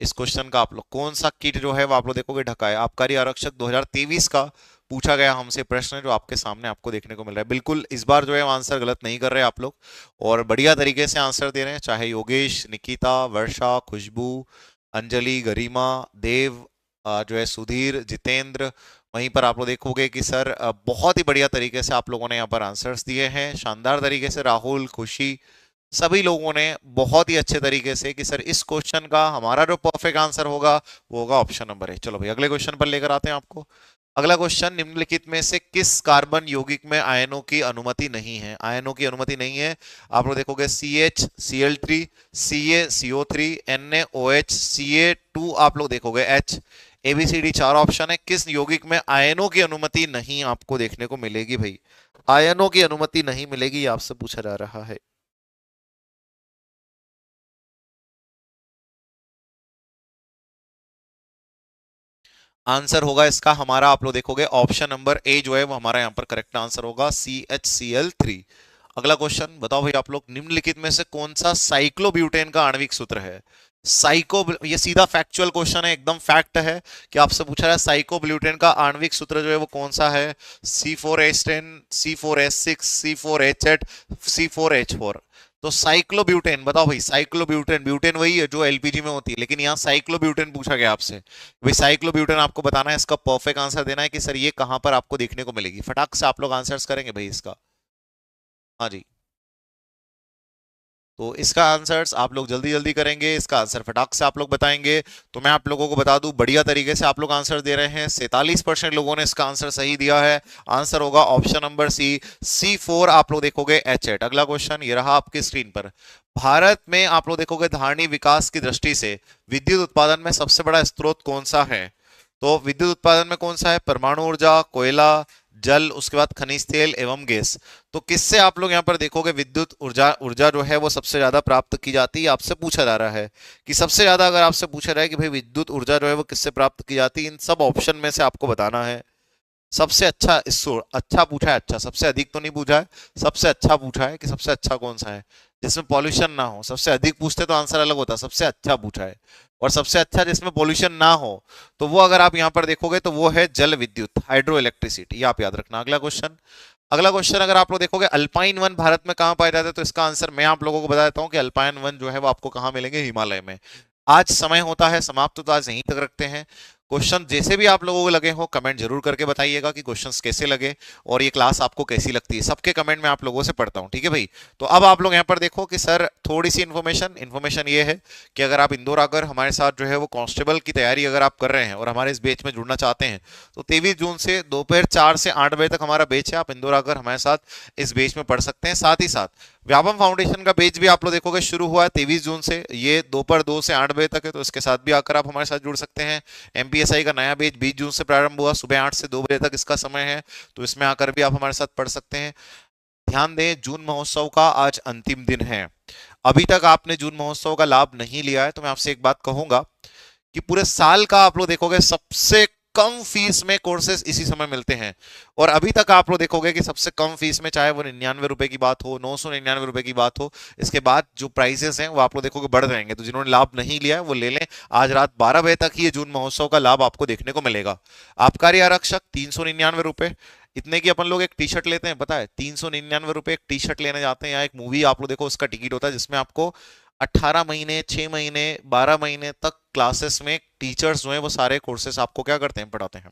इस क्वेश्चन का आप लोग कौन सा किट जो है वो आप लोग देखोगे ढका है। आबकारी आरक्षक 2023 का पूछा गया हमसे प्रश्न जो आपके सामने आपको देखने को मिल रहा है। बिल्कुल इस बार जो है आंसर गलत नहीं कर रहे आप लोग, और बढ़िया तरीके से आंसर दे रहे हैं, चाहे योगेश, निकिता, वर्षा, खुशबू, अंजलि, गरिमा, देव, जो है सुधीर, जितेंद्र। वहीं पर आप लोग देखोगे कि सर बहुत ही बढ़िया तरीके से आप लोगों ने यहाँ पर आंसर्स दिए हैं, शानदार तरीके से। राहुल, खुशी, सभी लोगों ने बहुत ही अच्छे तरीके से कि सर इस क्वेश्चन का हमारा जो परफेक्ट आंसर होगा वो होगा ऑप्शन नंबर ए। चलो भाई अगले क्वेश्चन पर लेकर आते हैं आपको। अगला क्वेश्चन, निम्नलिखित में से किस कार्बन यौगिक में आयनों की अनुमति नहीं है, आयनों की अनुमति नहीं है। आप लोग देखोगे CH, Cl3, Ca, CO3, NaOH, Ca2, आप लोग देखोगे H। ABCD 4 ऑप्शन है, किस यौगिक में आयनों की अनुमति नहीं आपको देखने को मिलेगी भाई, आयनों की अनुमति नहीं मिलेगी, आपसे पूछा जा रहा है। आंसर होगा इसका हमारा, आप लोग देखोगे ऑप्शन नंबर ए जो है वो हमारा यहाँ पर करेक्ट आंसर होगा, CHCl3। अगला क्वेश्चन बताओ भाई आप लोग, निम्नलिखित में से कौन सा साइक्लोब्यूटेन का आणविक सूत्र है। साइको, ये सीधा फैक्चुअल क्वेश्चन है, एकदम फैक्ट है कि आपसे पूछा रहा है साइकोब्यूटेन का आणविक सूत्र जो है वो कौन सा है। C4H10, C4H6, C4H8, C4H4। तो साइक्लोब्यूटेन बताओ भाई, साइक्लोब्यूटेन, ब्यूटेन वही है जो एलपीजी में होती है, लेकिन यहाँ साइक्लोब्यूटेन पूछा गया आपसे। भाई साइक्लोब्यूटेन आपको बताना है, इसका परफेक्ट आंसर देना है कि सर ये कहां पर आपको देखने को मिलेगी। फटाक से आप लोग आंसर्स करेंगे भाई इसका। हाँ जी, तो इसका आंसर्स आप लोग जल्दी जल्दी करेंगे, इसका आंसर फटाक से आप लोग बताएंगे। तो मैं आप लोगों को बता दूं, बढ़िया तरीके से आप लोग आंसर दे रहे हैं, 47% लोगों ने इसका आंसर सही दिया है। आंसर होगा ऑप्शन नंबर C4, आप लोग देखोगे H8। अगला क्वेश्चन ये रहा आपकी स्क्रीन पर। भारत में आप लोग देखोगे धारणीय विकास की दृष्टि से विद्युत उत्पादन में सबसे बड़ा स्रोत कौन सा है। तो विद्युत उत्पादन में कौन सा है, परमाणु ऊर्जा, कोयला, जल, उसके बाद खनिज तेल एवं गैस। तो किससे आप लोग यहाँ पर देखोगे विद्युत ऊर्जा, ऊर्जा जो है वो सबसे ज्यादा प्राप्त की जाती है, आपसे पूछा जा रहा है कि सबसे ज्यादा, अगर आपसे पूछा रहा है कि भाई विद्युत ऊर्जा जो है वो किससे प्राप्त की जाती है, इन सब ऑप्शन में से आपको बताना है सबसे अच्छा। इस अच्छा पूछा है, अच्छा सबसे अधिक तो नहीं पूछा है, सबसे अच्छा पूछा है कि सबसे अच्छा कौन सा है। जिसमें पॉल्यूशन ना हो। सबसे अधिक पूछते तो आंसर अलग होता, सबसे अच्छा पूछा है। और सबसे अच्छा जिसमें पॉल्यूशन ना हो, तो वो अगर आप यहां पर देखोगे तो वो है जल विद्युत, हाइड्रो इलेक्ट्रिसिटी, ये आप याद रखना। अगला क्वेश्चन अगर आप लोग देखोगे, अल्पाइन वन भारत में कहां पाए जाते हैं, तो इसका आंसर मैं आप लोगों को बता देता हूं कि अल्पाइन वन जो है वो आपको कहां मिलेंगे, हिमालय में। आज समय होता है समाप्त, तो आज यहीं तक रखते हैं। क्वेश्चन जैसे भी आप लोगों को लगे हो कमेंट जरूर करके बताइएगा कि क्वेश्चंस कैसे लगे और ये क्लास आपको कैसी लगती है। सबके कमेंट में आप लोगों से पढ़ता हूं, ठीक है भाई। तो अब आप लोग यहां पर देखो कि सर थोड़ी सी इन्फॉर्मेशन ये है कि अगर आप इंदौर आकर हमारे साथ जो है वो कांस्टेबल की तैयारी अगर आप कर रहे हैं और हमारे इस बैच में जुड़ना चाहते हैं, तो 23 जून से दोपहर 4 से 8 बजे तक हमारा बैच है। आप इंदौर आकर हमारे साथ इस बैच में पढ़ सकते हैं। साथ ही साथ व्यापम फाउंडेशन का बैच भी आप लोग देखोगे शुरू हुआ है 23 जून से, ये दोपहर 2 से 8 बजे तक है, तो इसके साथ भी आकर आप हमारे साथ जुड़ सकते हैं। एमपीएसआई का नया बैच 20 जून से प्रारंभ हुआ, सुबह 8 से 2 बजे तक इसका समय है, तो इसमें आकर भी आप हमारे साथ पढ़ सकते हैं। ध्यान दें, जून महोत्सव का आज अंतिम दिन है। अभी तक आपने जून महोत्सव का लाभ नहीं लिया है, तो मैं आपसे एक बात कहूंगा कि पूरे साल का आप लोग देखोगे सबसे कम फीस में कोर्सेज इसी समय मिलते हैं। और अभी तक आप लोग देखोगे कि सबसे कम फीस में, चाहे वो 99 रुपए की बात हो, 999 रुपए की बात हो, इसके बाद जो प्राइसेस हैं वो आप लोग देखोगे बढ़ जाएंगे। तो जिन्होंने लाभ नहीं लिया है वो ले लें, आज रात 12 बजे तक ही ये जून महोत्सव का लाभ आपको देखने को मिलेगा। आबकारी आरक्षक 399 रुपए, इतने की अपन लोग एक टी शर्ट लेते हैं, पता है 399 रुपए एक टी शर्ट लेने जाते हैं, या एक मूवी आप लोग देखो उसका टिकट होता है जिसमें आपको 18 महीने, 6 महीने, 12 महीने तक क्लासेस में टीचर्स जो है वो सारे कोर्सेस आपको क्या करते हैं, पढ़ाते हैं।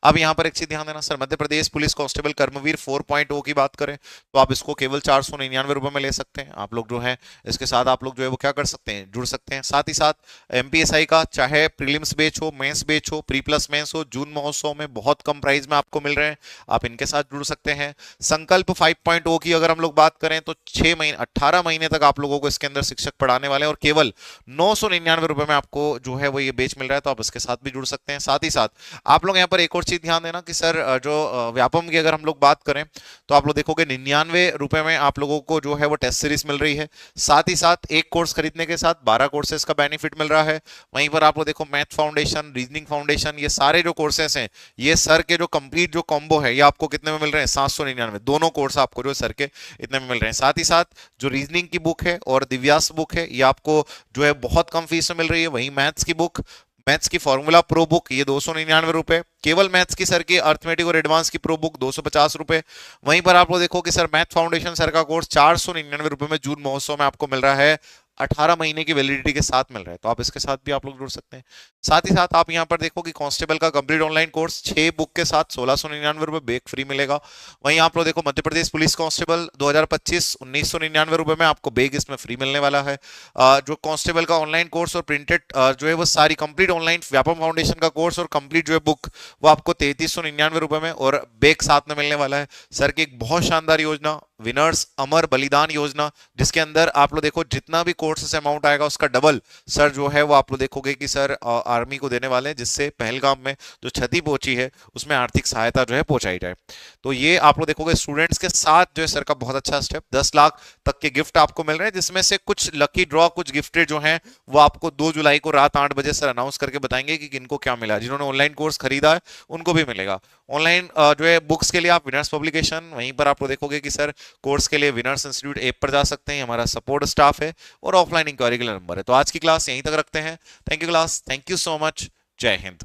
अब यहां पर एक चीज ध्यान देना sir, Madhya Pradesh police constable कर्मवीर 4.0 की बात करें तो आप इसको केवल 499 रुपए में ले सकते हैं। आप लोग जो है इसके साथ आप लोग जो है वो क्या कर सकते हैं, जुड़ सकते हैं। साथ ही साथ एमपीएसआई का चाहे प्रीलिम्स बैच हो, मेंस बैच हो, प्री प्लस मेंस हो, जून महोत्सव में बहुत कम प्राइस में आपको मिल रहे हैं, आप इनके साथ जुड़ सकते हैं। संकल्प 5.0 की अगर हम लोग बात करें तो 6 महीने 18 महीने तक आप लोगों को इसके अंदर शिक्षक पढ़ाने वाले हैं, और केवल 999 रुपए में आपको जो है वो ये बैच मिल रहा है, तो आप इसके साथ भी जुड़ सकते हैं। साथ ही साथ आप लोग यहाँ पर एक और चीज ध्यान देना कि सर जो व्यापम की अगर हम लोग बात करें तो आप लोग देखोगे 99 रुपए में आप लोगों को जो है वो टेस्ट सीरीज मिल रही है। साथ ही साथ एक कोर्स खरीदने के साथ 12 कोर्सेज का बेनिफिट मिल रहा है। वहीं पर आप लोग देखो मैथ फाउंडेशन, रीजनिंग फाउंडेशन, ये सारे जो कोर्सेस हैं, ये सर के जो कंप्लीट जो कॉम्बो है ये आपको कितने में मिल रहे हैं, 799। दोनों कोर्स आपको जो सर के इतने में मिल रहे हैं। साथ ही साथ जो रीजनिंग की बुक है और दिव्यास बुक है ये आपको जो है बहुत कम फीस में मिल रही है। वहीं मैथ्स की बुक, मैथ्स की फॉर्मूला प्रो बुक, ये 299 रुपए। केवल मैथ्स की सर की अर्थमेटिक और एडवांस की प्रो बुक 250 रुपए। वहीं पर आप लोग देखो कि सर मैथ फाउंडेशन सर का कोर्स 499 रुपए में जून महोत्सव में आपको मिल रहा है, 18 महीने की वैलिडिटी के साथ मिल रहा है, तो आप इसके साथ भी आप लोग जुड़ सकते हैं। साथ ही साथ आप यहां पर देखो कि कांस्टेबल का कंप्लीट ऑनलाइन कोर्स 6 बुक के साथ 1699 रुपए, बैग फ्री मिलेगा। वहीं आप लोग देखो मध्य प्रदेश पुलिस कांस्टेबल 2025 1999 रुपए में आपको बैग इसमें फ्री मिलने वाला है। जो कांस्टेबल का ऑनलाइन कोर्स और प्रिंटेड जो है वो सारी कंप्लीट ऑनलाइन व्यापम फाउंडेशन का कोर्स और कंप्लीट जो है बुक वो आपको 3399 रुपए में और बैग साथ में मिलने वाला है। सर की एक बहुत शानदार योजना, विनर्स अमर बलिदान योजना, जिसके अंदर आप लोग देखो जितना भी कोर्स से अमाउंट आएगा उसका डबल सर जो है वो आप लोग देखोगे कि सर आर्मी को देने वाले हैं, जिससे पहलगाम में जो क्षति पहुंची है उसमें आर्थिक सहायता जो है पहुंचाई जाए। तो ये आप लोग देखोगे स्टूडेंट्स के साथ जो है सर का बहुत अच्छा स्टेप, 10 लाख तक के गिफ्ट आपको मिल रहे हैं, जिसमें से कुछ लकी ड्रॉ, कुछ गिफ्टेड जो है वो आपको 2 जुलाई को रात 8 बजे सर अनाउंस करके बताएंगे कि किनको क्या मिला। जिन्होंने ऑनलाइन कोर्स खरीदा है उनको भी मिलेगा। ऑनलाइन जो है बुक्स के लिए आप विनर्स पब्लिकेशन, वहीं पर आप लोग देखोगे कि सर कोर्स के लिए विनर्स इंस्टीट्यूट ऐप पर जा सकते हैं, हमारा सपोर्ट स्टाफ है और ऑफलाइन इंक्वायरी के लिए नंबर है। तो आज की क्लास यहीं तक रखते हैं। Thank you class, thank you so much, जय हिंद।